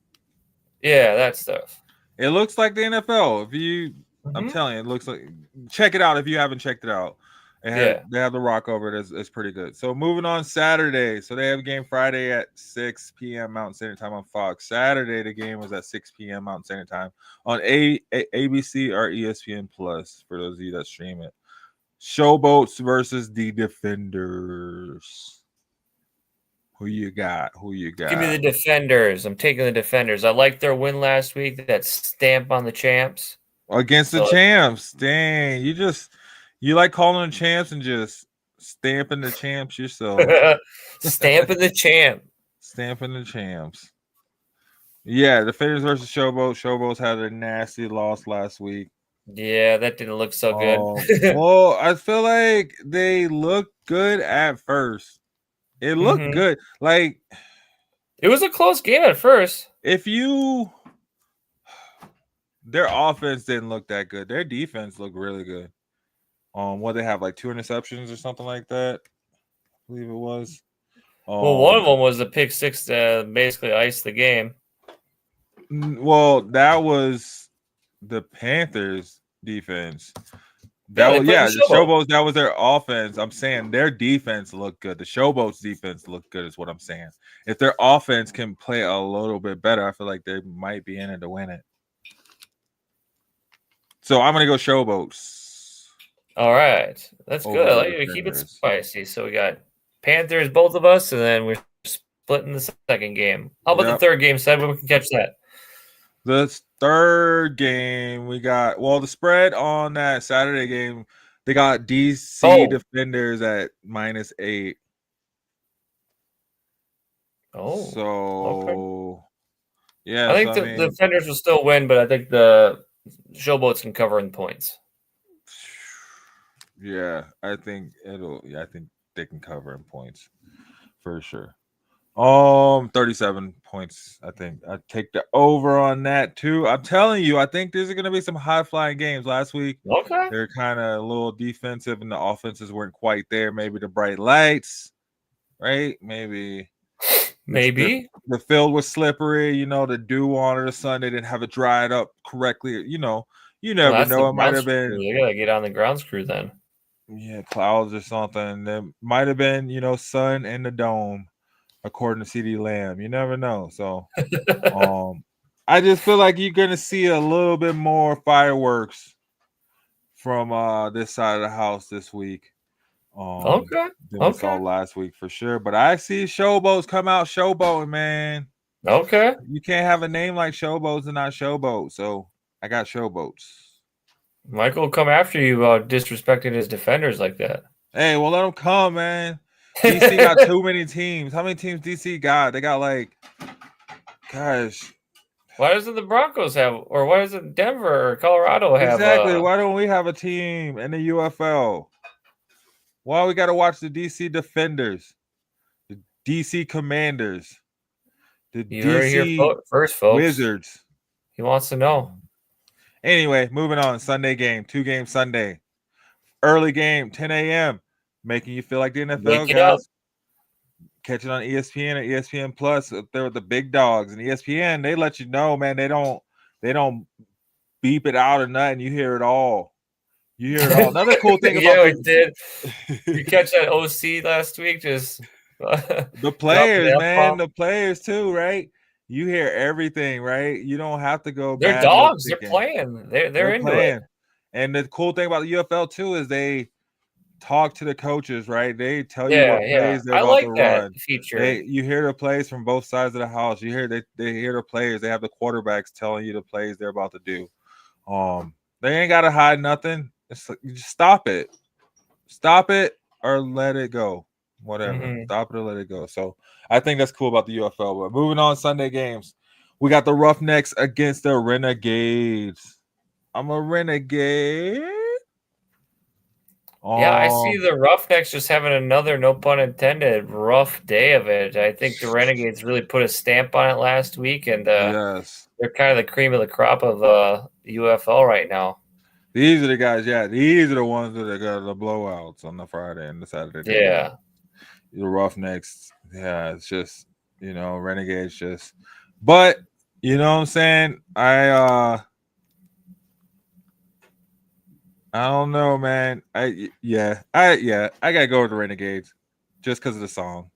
Yeah, that stuff. It looks like the NFL. If you, I'm telling you, it looks like. Check it out if you haven't checked it out. They have the rock over it. It's pretty good. So moving on Saturday. So they have a game Friday at 6 p.m. Mountain Standard Time on Fox. Saturday the game was at 6 p.m. Mountain Standard Time on ABC or ESPN Plus for those of you that stream it. Showboats versus the Defenders. Who you got? Who you got? Give me the Defenders. I'm taking the Defenders. I liked their win last week. That stamp on the champs. Against the champs. Dang, you like calling the champs and just stamping the champs yourself. Stamping the champ. Stamping the champs. Yeah, Defenders versus Showboats. Showboats had a nasty loss last week. Yeah, that didn't look so good. Well, I feel like they looked good at first. It looked good. Like, it was a close game at first. Their offense didn't look that good. Their defense looked really good. What they have, like 2 interceptions or something like that, I believe it was. Well, one of them was a pick six to basically ice the game. Well, that was the Panthers' defense. The Showboats, that was their offense. I'm saying their defense looked good. The Showboats' defense looked good is what I'm saying. If their offense can play a little bit better, I feel like they might be in it to win it. So I'm going to go Showboats. All right. That's good. I like you to keep it spicy. So we got Panthers, both of us, and then we're splitting the second game. How about the third game, Seb? We can catch that. The third game, we got, the spread on that Saturday game, they got DC Defenders at -8. Oh. So, okay. Yeah. I think the Defenders will still win, but I think the Showboats can cover in points. Yeah, I think they can cover in points for sure. 37 points. I think I'd take the over on that too. I'm telling you, I think there's going to be some high flying games. Last week, they're kind of a little defensive, and the offenses weren't quite there. Maybe the bright lights, right? Maybe the field was slippery. The dew on it, the sun, they didn't have it dried up correctly. You never know. It might have been. You gotta get on the ground crew then. Yeah, clouds or something. There might have been, sun in the dome. According to CD Lamb, you never know. So, I just feel like you're gonna see a little bit more fireworks from this side of the house this week. Than we saw last week for sure. But I see Showboats come out showboating, man. Okay. You can't have a name like Showboats and not Showboat. So I got Showboats. Michael will come after you about disrespecting his defenders like that. Hey, well, let him come, man. DC got too many teams. How many teams DC got? They got gosh. Why doesn't the Broncos have, or why doesn't Denver or Colorado have? Exactly. Why don't we have a team in the UFL? Why we got to watch the DC Defenders, the DC Commanders, the DC first, folks. Wizards? He wants to know. Anyway, moving on. Sunday game, 2-game Sunday. Early game, 10 a.m. Making you feel like the NFL, guys. Catch it on ESPN or ESPN Plus up there with the big dogs. And ESPN, they let you know, man, they don't beep it out or nothing. You hear it all. Another cool thing about we did. You catch that OC last week? Just the players, man. The players too, right? You hear everything, right? You don't have to go. They're dogs. They're playing. They're into playing. it. And the cool thing about the UFL too is they talk to the coaches, right? They tell you what plays they're about to run. Feature. You hear the plays from both sides of the house. You hear they hear the players. They have the quarterbacks telling you the plays they're about to do. They ain't gotta hide nothing. It's like, you just stop it or let it go. Whatever. Stop it or let it go. So I think that's cool about the UFL. But moving on, Sunday games, we got the Roughnecks against the Renegades. I'm a Renegade. Yeah, I see the Roughnecks just having another, no pun intended, rough day of it. I think the Renegades really put a stamp on it last week, and they're kind of the cream of the crop of the UFL right now. These are the guys, these are the ones that got the blowouts on the Friday and the Saturday. Yeah. The Roughnecks, it's just, Renegades just. But, you know what I'm saying? I don't know, man. I gotta go with the Renegades just because of the song.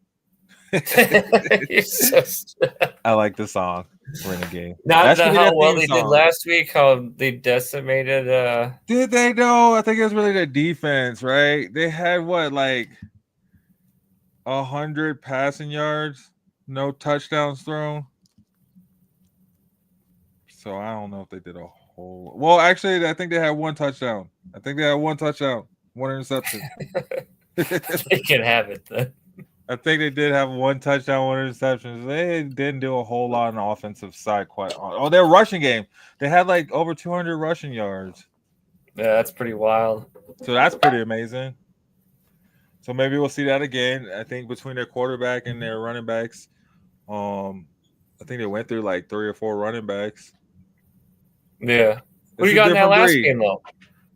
I like the song, Renegade. Not how well they did last week, how they decimated. Did they though? I think it was really the defense, right? They had 100 passing yards, no touchdowns thrown. So I don't know if they did a whole. Well, actually, I think they had one touchdown. One interception. They can have it then. I think they did have one touchdown, one interception. They didn't do a whole lot on the offensive side. Their rushing game. They had like over 200 rushing yards. Yeah, that's pretty wild. So that's pretty amazing. So maybe we'll see that again. I think between their quarterback and their running backs, I think they went through like 3 or 4 running backs. Yeah. Who It's you got a in that different last breed. game, though?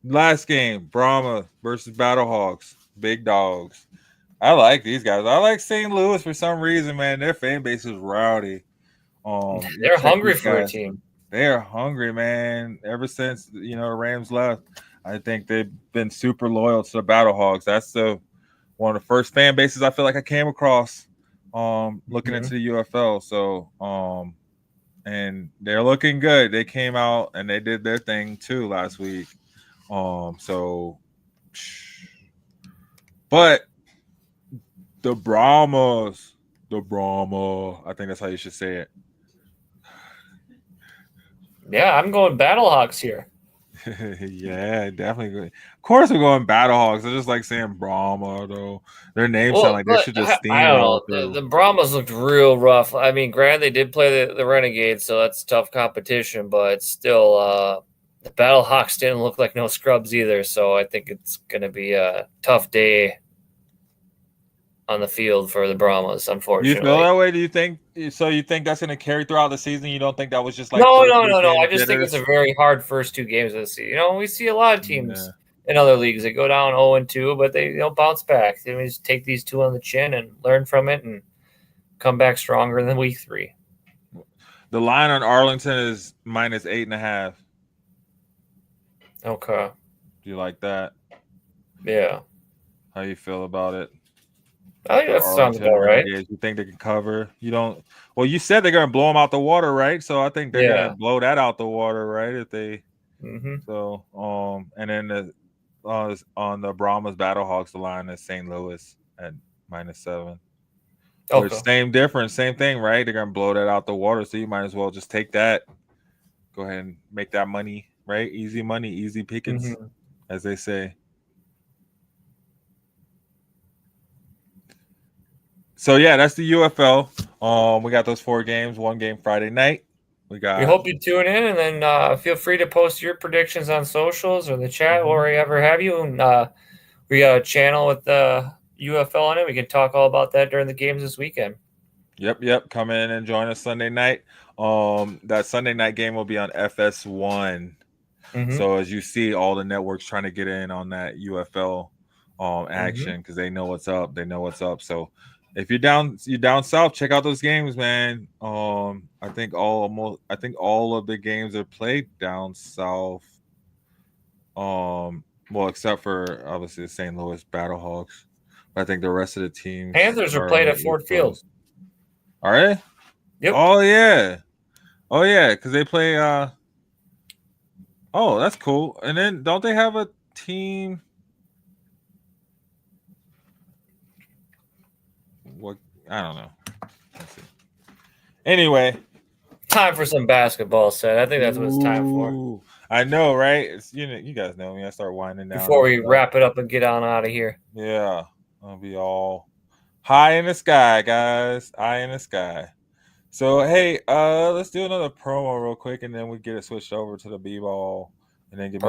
Last game, Brahma versus Battlehawks. Big dogs. I like these guys. I like St. Louis for some reason, man. Their fan base is rowdy. They're hungry for a team. They are hungry, man. Ever since the Rams left, I think they've been super loyal to the Battlehawks. That's one of the first fan bases I feel like I came across looking into the UFL. So and they're looking good. They came out and they did their thing too last week. But the Brahma, I think that's how you should say it. Yeah, I'm going Battlehawks here. Yeah, definitely. Of course, we're going Battlehawks. I just like saying Brahma, though. Their names sound like they should just I don't steamroll know. through. The Brahmas looked real rough. I mean, granted, they did play the Renegades, so that's tough competition, but still, the Battlehawks didn't look like no scrubs either, so I think it's going to be a tough day on the field for the Brahmas, Do unfortunately. you feel that way? Do you think so? You think that's going to carry throughout the season? You don't think that was just like No. first I weekend just think it's jitters? a very hard first 2 games of the season. We see a lot of teams in other leagues that go down 0-2, but they bounce back. They just take these 2 on the chin and learn from it and come back stronger than week 3. The line on Arlington is -8.5. Okay. Do you like that? Yeah. How you feel about it? I think that sounds about right. You think they can cover? You don't. Well, you said they're going to blow them out the water, right? So I think they're going to blow that out the water, right? If they. So and then on the Brahmas Battlehawks, the line is St. Louis at -7. Okay. Which same difference, same thing, right? They're going to blow that out the water, so you might as well just take that. Go ahead and make that money, right? Easy money, easy pickings, as they say. So yeah, that's the UFL. We got those 4 games. 1 game Friday night. We hope you tune in, and then feel free to post your predictions on socials or the chat or wherever have you. And we got a channel with the UFL on it. We can talk all about that during the games this weekend. Yep. Come in and join us Sunday night. That Sunday night game will be on FS1. So as you see, all the networks trying to get in on that UFL action because they know what's up. So if you're down south, check out those games, man. I think all of the games are played down south. Well, except for obviously the St. Louis Battlehawks. But I think the rest of the teams. Panthers are played at Ford Field. All right. Yep. Oh yeah, because they play. Oh, that's cool. And then don't they have a team? What? I don't know. Let's see. Anyway, time for some basketball, Seth. I think that's what it's time for. I know, right? It's you guys know me. I start winding down before we wrap it up and get on out of here. Yeah, I'll be all high in the sky, guys. High in the sky. So hey, let's do another promo real quick, and then we get it switched over to the B-ball, and then get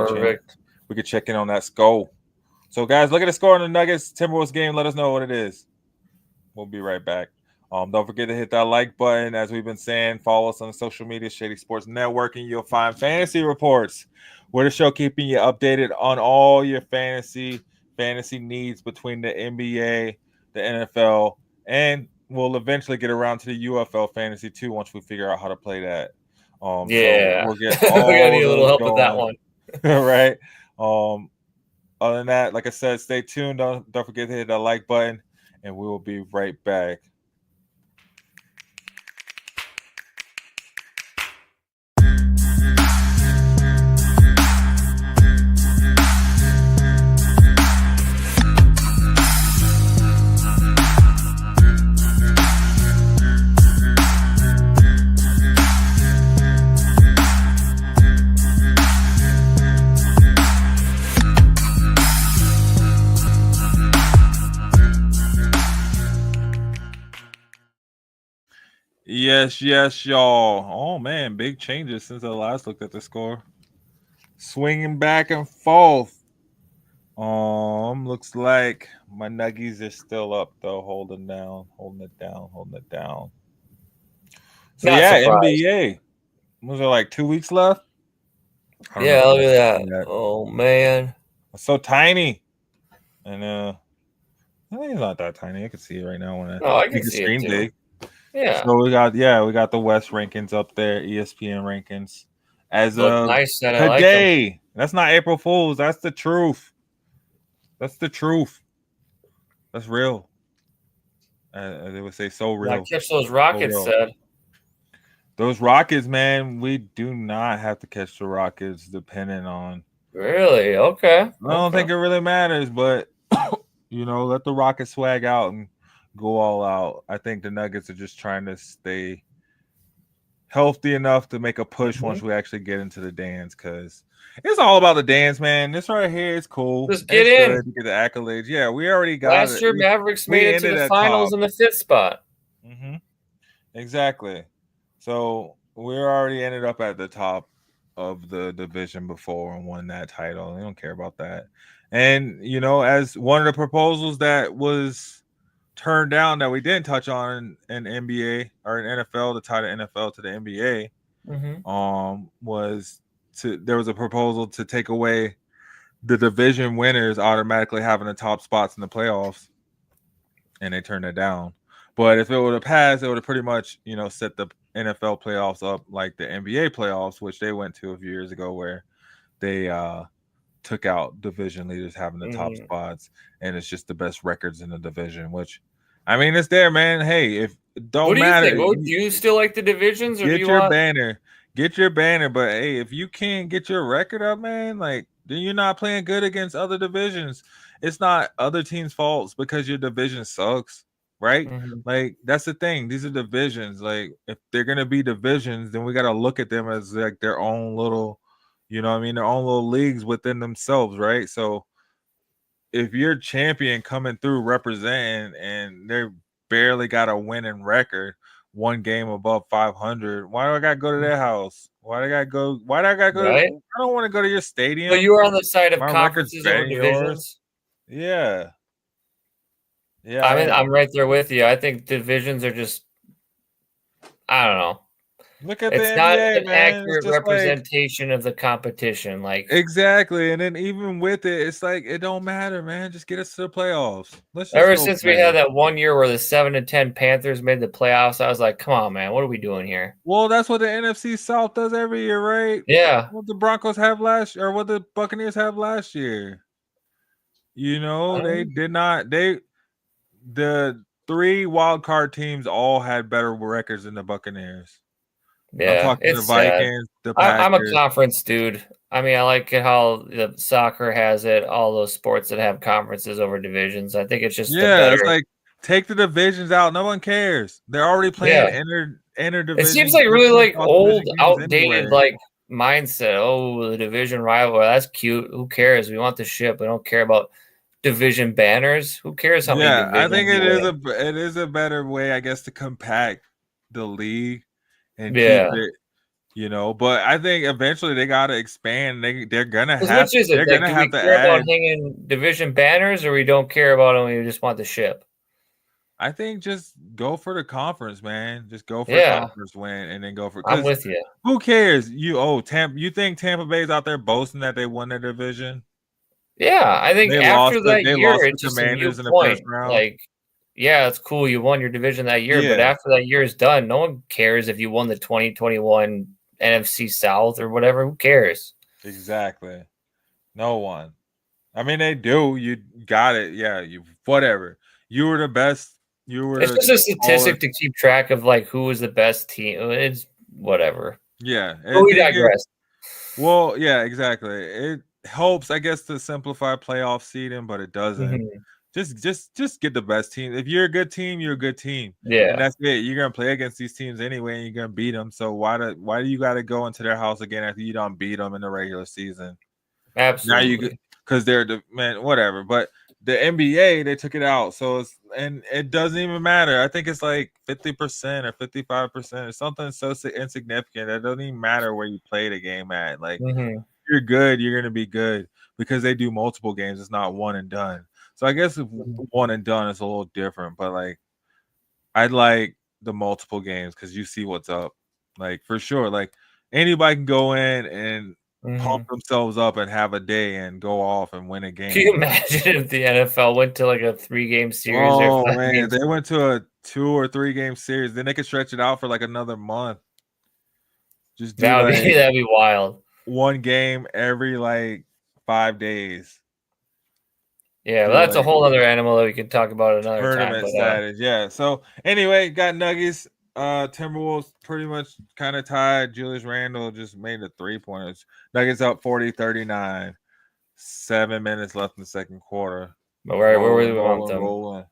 we could check in on that score. So guys, look at the score on the Nuggets Timberwolves game. Let us know what it is. We'll be right back. Don't forget to hit that like button. As we've been saying, follow us on the social media, Shady Sports Network, and you'll find fantasy reports. We're the show keeping you updated on all your fantasy needs between the NBA, the NFL, and we'll eventually get around to the UFL fantasy too once we figure out how to play that. So we'll get we're gonna need a little help with that one. Right. Other than that, like I said, stay tuned. Don't forget to hit that like button, and we will be right back. Yes, y'all. Oh man, big changes since I last looked at the score. Swinging back and forth. Looks like my Nuggies are still up though, holding it down. So Not yeah, surprised. NBA. Was there like 2 weeks left? I don't know Yeah, if look you at guys that. see that. Oh man. It's so tiny. And I think it's not that tiny. I can see it right now when I No, I can make the see it screen too. big. Yeah. So we got the West rankings up there, ESPN rankings. As Look of nice and I like them. today, that's not April Fools. That's the truth. That's the truth. That's real. They would say so real. Gotta catch those So Rockets, real. said. Those Rockets, man, we do not have to catch the Rockets depending on. Really? Okay. I don't think it really matters, but let the Rockets swag out and go all out. I think the Nuggets are just trying to stay healthy enough to make a push once we actually get into the dance, because it's all about the dance, man. This right here is cool. Just get it's in. Good to get the accolades. Yeah, we already got Last it. year, Mavericks we made it to ended the at finals top. in the 5th spot. Mm-hmm. Exactly. So we already ended up at the top of the division before and won that title. They don't care about that. And as one of the proposals that was turned down that we didn't touch on in NBA or in NFL to tie the NFL to the NBA, there was a proposal to take away the division winners automatically having the top spots in the playoffs, and they turned it down. But if it would have passed, it would have pretty much set the NFL playoffs up like the NBA playoffs, which they went to a few years ago, where they took out division leaders having the top spots, and it's just the best records in the division. Which, I mean, it's there, man. Hey, if it don't What do you matter, think? Well, do you still like the divisions, or do get you your want? banner. Get your banner, but hey, if you can't get your record up, man, like then you're not playing good against other divisions. It's not other teams' faults because your division sucks, right? Like that's the thing. These are divisions. Like if they're gonna be divisions, then we gotta look at them as like their own little, their own little leagues within themselves, right? So if you're champion coming through representing and they're barely got a winning record, one game above 500, why do I gotta go to their house? Why do I gotta go? Right? I don't want to go to your stadium. So you are on the side of My record's conferences better over than yours. divisions? Yeah. I'm right there with you. I think divisions are just, I don't know. Look at It's the not NBA, an man. It's accurate just representation of the competition. Like exactly, and then even with it, it's like it don't matter, man. Just get us to the playoffs. Let's just ever go since play. we had that one year where the 7-10 Panthers made the playoffs, I was like, come on, man, what are we doing here? Well, that's what the NFC South does every year, right? Yeah. What the Broncos have last year, or what the Buccaneers have last year. They did not. The 3 wild card teams all had better records than the Buccaneers. Yeah, I'm talking the Vikings, the Packers. I'm a conference dude. I mean, I like how the soccer has it, all those sports that have conferences over divisions. I think it's just better. It's like take the divisions out. No one cares. They're already playing inter division. It seems like really like old, outdated anyway. Mindset. Oh, the division rival. That's cute. Who cares? We want the ship. We don't care about division banners. Who cares how many divisions? I think it is a better way, I guess, to compact the league and keep it. But I think eventually they got to expand. They're gonna have. Which is it? They're gonna Do have we to care add. about hanging division banners, or we don't care about them? We just want the ship. I think just go for the conference, man. Just go for the conference win, and then go for. I'm with you. Who cares? You think Tampa Bay's out there boasting that they won their division? Yeah, I think after that year, it's just a new in the point. first round. Like, yeah, it's cool you won your division that year, but after that year is done, no one cares if you won the 2021 NFC South or whatever. Who cares? Exactly. No one. I mean, they do. You got it. Yeah, whatever. You were the best. It's just a statistic to keep track of like who was the best team. It's whatever. Yeah. But we digress. Well, yeah, exactly. It helps, I guess, to simplify playoff seeding, but it doesn't. Just get the best team. If you're a good team, you're a good team. Yeah. And that's it. You're gonna play against these teams anyway, and you're gonna beat them. So why do you got to go into their house again after you don't beat them in the regular season? Absolutely. Now because they're the man, whatever. But The NBA, they took it out. So it doesn't even matter. I think it's like 50% or 55% or something so insignificant. It doesn't even matter where you play the game at. Like, if you're good, you're going to be good because they do multiple games. It's not one and done. So I guess if one and done is a little different, but like, I'd like the multiple games because you see what's up. Like, for sure. Like, anybody can go in and pump themselves up and have a day and go off and win a game. Can you imagine if the NFL went to like a 3-game series? Oh, man. They went to a 2 or 3 game series. Then they could stretch it out for like another month. Just do that'd be wild. One game every like 5 days. Yeah, well, that's a whole other animal that we can talk about another tournament time. Status, yeah. So anyway, got Nuggets. Timberwolves pretty much kind of tied. Julius Randle just made the 3-pointers. Nuggets up 40-39. 7 minutes left in the second quarter. But where do they want them? Rolling.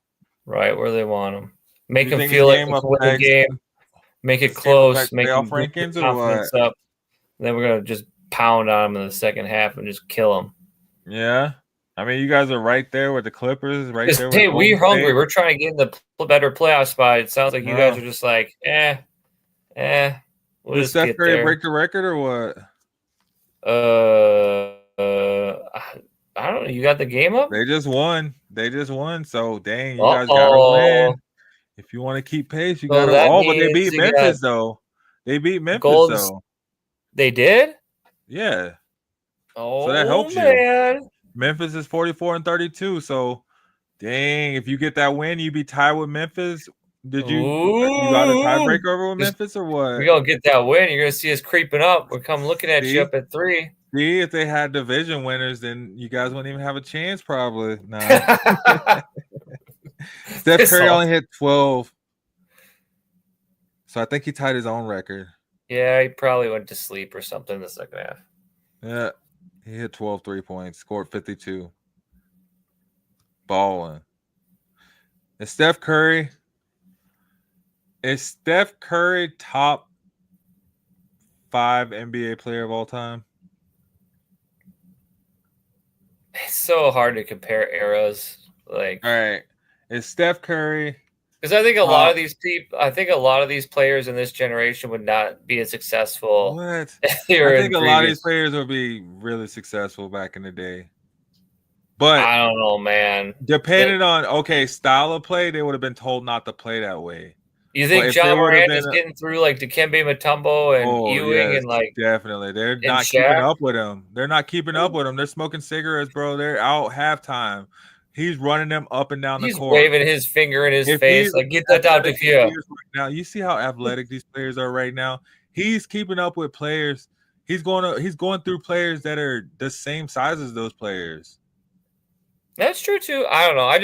Right, where they want them. Make them feel like they win the game. Make it close. Make them rankings or confidence up. Then we're gonna just pound on them in the second half and just kill them. Yeah. I mean, you guys are right there with the Clippers, right there. Hey, we're hungry. We're trying to get in the better playoff spot. It sounds like you guys are just like, We'll Did Steph Curry break the record or what? I don't know. You got the game up? They just won. So, dang, you guys got to win. If you want to keep pace, you got to. Oh, but they beat Memphis, though. They beat Memphis, though. They did? Yeah. Oh, so that helps man. you. Memphis is 44-32. So, dang, if you get that win, you be tied with Memphis. Did you got a tiebreaker over with Memphis or what? We're going to get that win. You're going to see us creeping up. We're coming looking at you up at 3. See, if they had division winners, then you guys wouldn't even have a chance, probably. Nah. Steph Curry only hit 12. So I think he tied his own record. Yeah, he probably went to sleep or something in the second half. Yeah. He hit 12 3-points, scored 52. Balling. Is Steph Curry top 5 NBA player of all time? It's so hard to compare eras. Like, all right, is Steph Curry? Because I think a lot of these players in this generation would not be as successful. What? I think a lot of these players would be really successful back in the day. But I don't know, man. Depending on style of play, they would have been told not to play that way. You think John Morant is getting through like Dikembe Mutombo and Ewing and like definitely they're not keeping up with him. They're not keeping up with him. They're smoking cigarettes, bro. They're out halftime. He's running them up and down the court. He's waving his finger in his face. Like, get that out of here. Now, you see how athletic these players are right now? He's keeping up with players. He's going through players that are the same size as those players. That's true, too. I don't know. I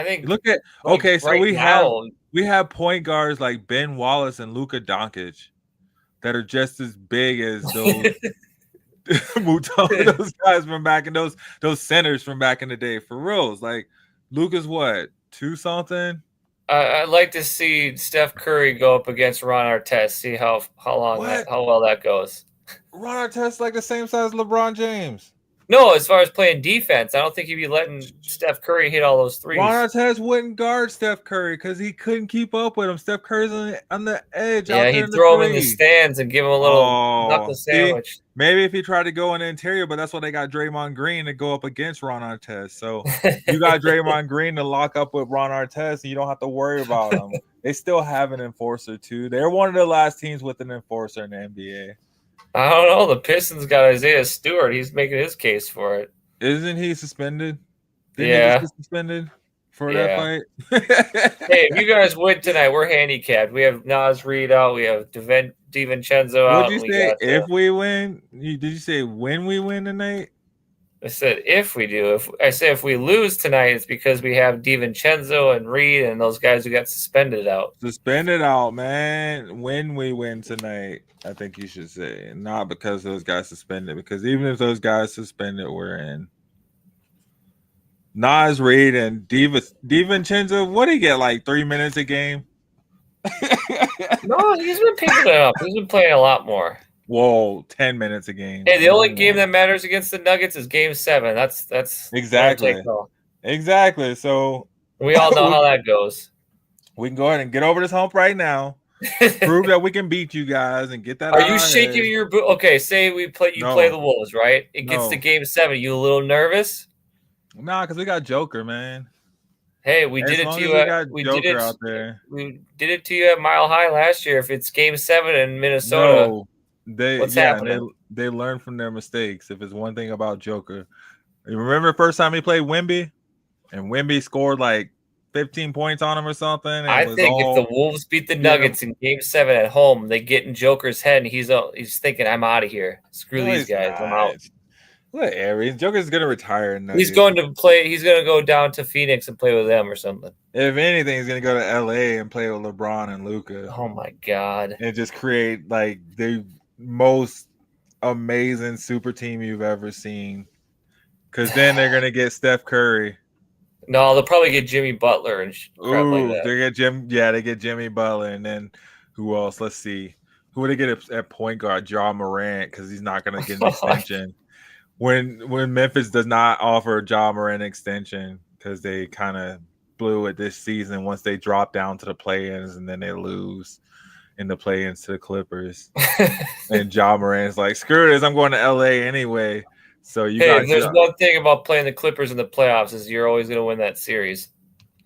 think. Look at – okay, so we have point guards like Ben Wallace and Luka Doncic that are just as big as those – those guys from back in those centers from back in the day. For reals. Like, Luka's what, 2-something? I'd like to see Steph Curry go up against Ron Artest, see how well that goes. Ron Artest like the same size as LeBron James. No, as far as playing defense, I don't think he'd be letting Steph Curry hit all those threes. Ron Artest wouldn't guard Steph Curry because he couldn't keep up with him. Steph Curry's on the edge. Yeah, he'd throw him in the stands and give him a little knuckle sandwich. Maybe if he tried to go in the interior, but that's why they got Draymond Green to go up against Ron Artest. So you got Draymond Green to lock up with Ron Artest, and you don't have to worry about him. They still have an enforcer, too. They're one of the last teams with an enforcer in the NBA. I don't know. The Pistons got Isaiah Stewart. He's making his case for it. Isn't he suspended? Didn't he just get suspended for that fight? Hey, if you guys win tonight, we're handicapped. We have Nas Reid out. We have DiVincenzo out. What did you say? If we win? Did you say when we win tonight? I said if we do. If we lose tonight, it's because we have DiVincenzo and Reid and those guys who got suspended out. Suspended out, man. When we win tonight, I think you should say. Not because those guys suspended. Because even if those guys suspended, we're in. Nas Reid and DiVincenzo, what do you get, like 3 minutes a game? No, he's been picking it up. He's been playing a lot more. Whoa, 10 minutes a game. Hey, the only game that matters against the Nuggets is Game 7. That's exactly. Exactly. So We all know how that goes. we can go ahead and get over this hump right now. Prove that we can beat you guys and get that. Are out you of our shaking head. your boot? Okay, say you play No. the Wolves, right? It gets to No. game 7. You a little nervous? Nah, because we got Joker, man. Hey, we As did it long to as you we at got Joker out there. We did it to you at Mile High last year. If it's game 7 in Minnesota, No, what's happening? and they learn from their mistakes. If it's one thing about Joker, you remember the first time he played Wemby, and Wemby scored like 15 points on him or something. And I was think if all the Wolves beat the Nuggets in game 7 at home, they get in Joker's head and he's thinking, I'm out of here. Screw these guys. I'm out. Look, Aries, Joker's gonna retire. He's going to play. He's going to go down to Phoenix and play with them or something. If anything, he's gonna go to LA and play with LeBron and Luka. Oh my God! And just create like the most amazing super team you've ever seen. Because then they're gonna get Steph Curry. No, they'll probably get Jimmy Butler and crap like that. They get Jimmy Butler, and then who else? Let's see. Who would they get at point guard? Ja Morant, because he's not gonna get an extension. When Memphis does not offer Ja Morant an extension because they kind of blew it this season once they drop down to the play-ins and then they lose in the play-ins to the Clippers. And Ja Morant's like, screw this, I'm going to LA anyway. So there's one thing about playing the Clippers in the playoffs is you're always going to win that series.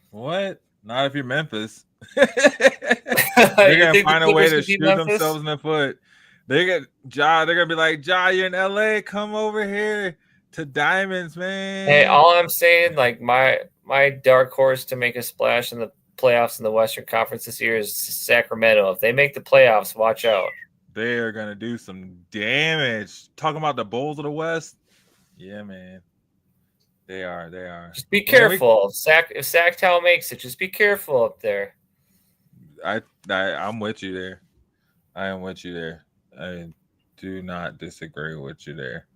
What? Not if you're Memphis. They're going to find a way to shoot themselves in the foot. They're gonna be like, Ja, you're in LA. Come over here to Diamonds, man. Hey, all I'm saying, like my dark horse to make a splash in the playoffs in the Western Conference this year is Sacramento. If they make the playoffs, watch out. They are gonna do some damage. Talking about the Bulls of the West. Yeah, man. They are. Just be careful. If Sacktown makes it, just be careful up there. I'm with you there. I am with you there. I do not disagree with you there.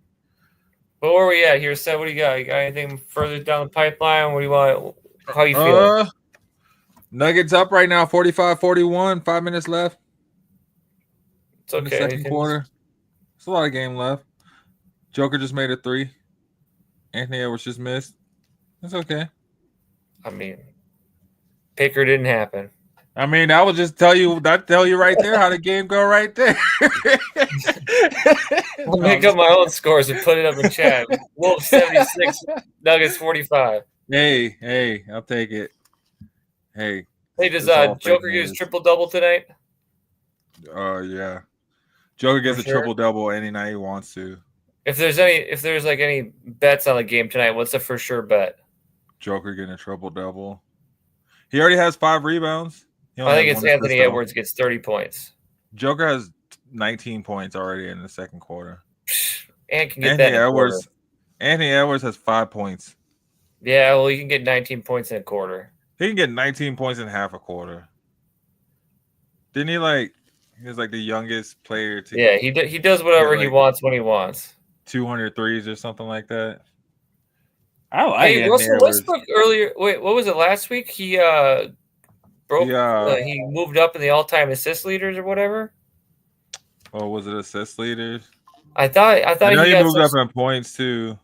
But where are we at here, Seth? What do you got? You got anything further down the pipeline? What do you want? How you feeling? Nuggets up right now, 45-41. 5 minutes left. It's okay. In the second quarter. It's a lot of game left. Joker just made a 3. Anthony Edwards just missed. It's okay. I mean, Picker didn't happen. I mean, that would just tell you right there how the game go right there. I'll make up my own scores and put it up in chat. Wolves 76, Nuggets 45. Hey, I'll take it. Hey, does Joker get his triple-double tonight? Yeah. Joker gets a triple-double any night he wants to. If there's any bets on the game tonight, what's the for sure bet? Joker getting a triple-double. He already has 5 rebounds. I think it's Anthony Edwards gets 30 points. Joker has 19 points already in the second quarter. And can get that in a quarter. Anthony Edwards has 5 points. Yeah, well, you can get 19 points in a quarter. He can get 19 points in half a quarter. Didn't he he was like the youngest player to Yeah, he does whatever he wants when he wants. 200 threes or something like that. I like Hey, Russell Westbrook earlier. Wait, what was it last week? He broke. He moved up in the all-time assist leaders or whatever. Oh, was it assist leaders? I thought he moved up in points too.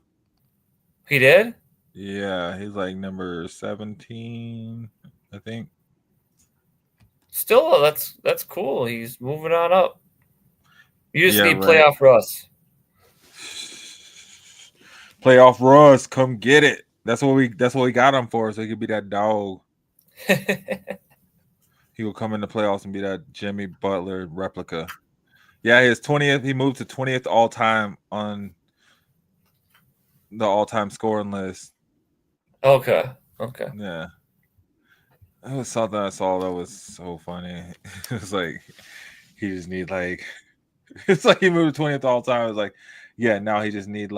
He did? Yeah, he's like number 17, I think. Still, that's cool. He's moving on up. You just need playoff Russ. Playoff Russ, come get it. That's what we got him for, so he could be that dog. He will come in the playoffs and be that Jimmy Butler replica. Yeah, his 20th. He moved to 20th all time on the all-time scoring list. Okay. Yeah. That was something I saw that was so funny. It was like he just need it's like he moved to 20th all time. It was like, yeah, now he just need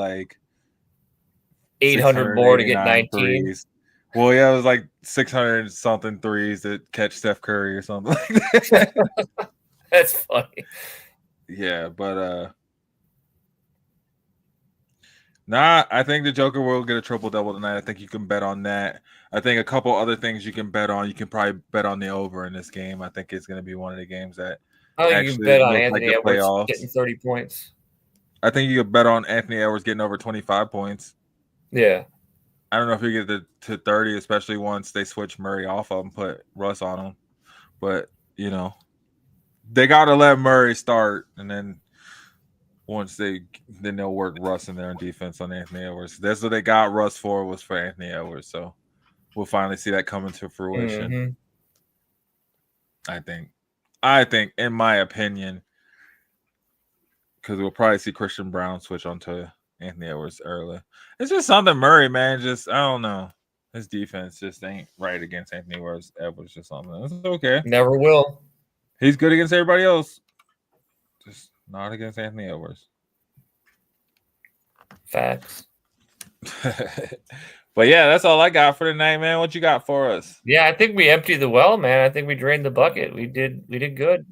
800 more to get 19. Threes. Well, yeah, it was like 600 something threes to catch Steph Curry or something like that. That's funny. Yeah, but I think the Joker will get a triple-double tonight. I think you can bet on that. I think a couple other things you can bet on. You can probably bet on the over in this game. I think it's going to be one of the games that I think you can bet on Anthony Edwards getting 30 points. I think you could bet on Anthony Edwards getting over 25 points. Yeah. I don't know if he get to 30, especially once they switch Murray off of him, put Russ on him. But, you know, they got to let Murray start, and then they'll work Russ in there on defense on Anthony Edwards. That's what they got Russ for, was for Anthony Edwards. So we'll finally see that coming to fruition. Mm-hmm. I think, in my opinion, because we'll probably see Christian Brown switch onto Anthony Edwards early. It's just something Murray, man. Just, I don't know. His defense just ain't right against Anthony Edwards or something. It's okay. Never will. He's good against everybody else. Just not against Anthony Edwards. Facts. But yeah, that's all I got for tonight, man. What you got for us? Yeah, I think we emptied the well, man. I think we drained the bucket. We did good.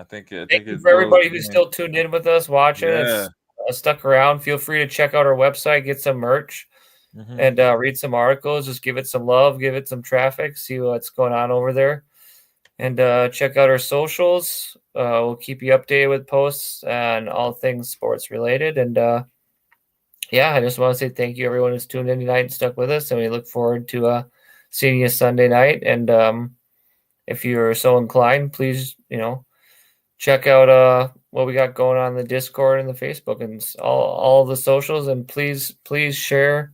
Thank you for everybody who's still tuned in with us, watching. Yeah. Stuck around. Feel free to check out our website, get some merch, and read some articles. Just give it some love, give it some traffic, see what's going on over there, and check out our socials. We'll keep you updated with posts and all things sports related. And yeah, I just want to say thank you everyone who's tuned in tonight and stuck with us, and we look forward to seeing you Sunday night. And if you're so inclined, please, check out what we got going on in the Discord and the Facebook and all the socials. And please share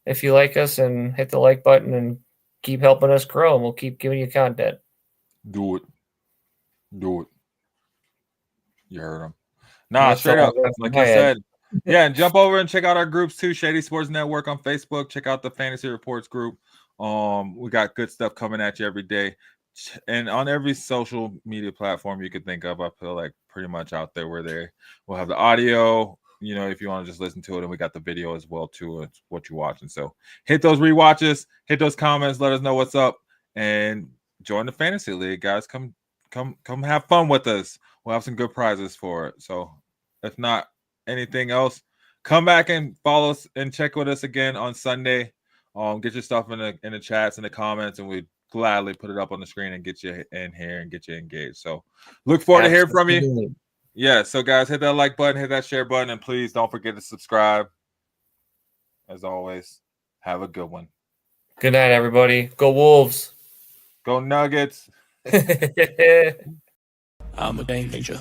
if you like us, and hit the like button and keep helping us grow, and we'll keep giving you content. Do it. You heard him. Nah, straight up. Like I said. Yeah, and jump over and check out our groups too. Shady Sports Network on Facebook. Check out the Fantasy Reports group. We got good stuff coming at you every day. And on every social media platform you could think of, I feel like pretty much out there we're there. We'll have the audio, if you want to just listen to it, and we got the video as well too. It's what you're watching. So hit those rewatches, hit those comments, let us know what's up, and join the fantasy league, guys. Come have fun with us. We'll have some good prizes for it. So if not anything else, come back and follow us and check with us again on Sunday. Get your stuff in the chats and the comments, and we gladly put it up on the screen and get you in here and get you engaged. So look forward to hearing from you. Yeah, so guys, hit that like button, hit that share button, and please don't forget to subscribe. As always, have a good one. Good night, everybody. Go Wolves. Go Nuggets. I'm a game changer.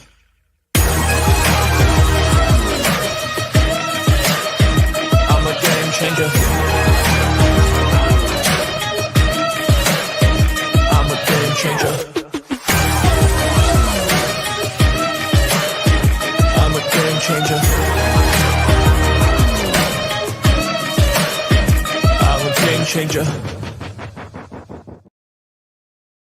I'm a game changer. I'm a game changer. I'm a game changer. I'm a game changer.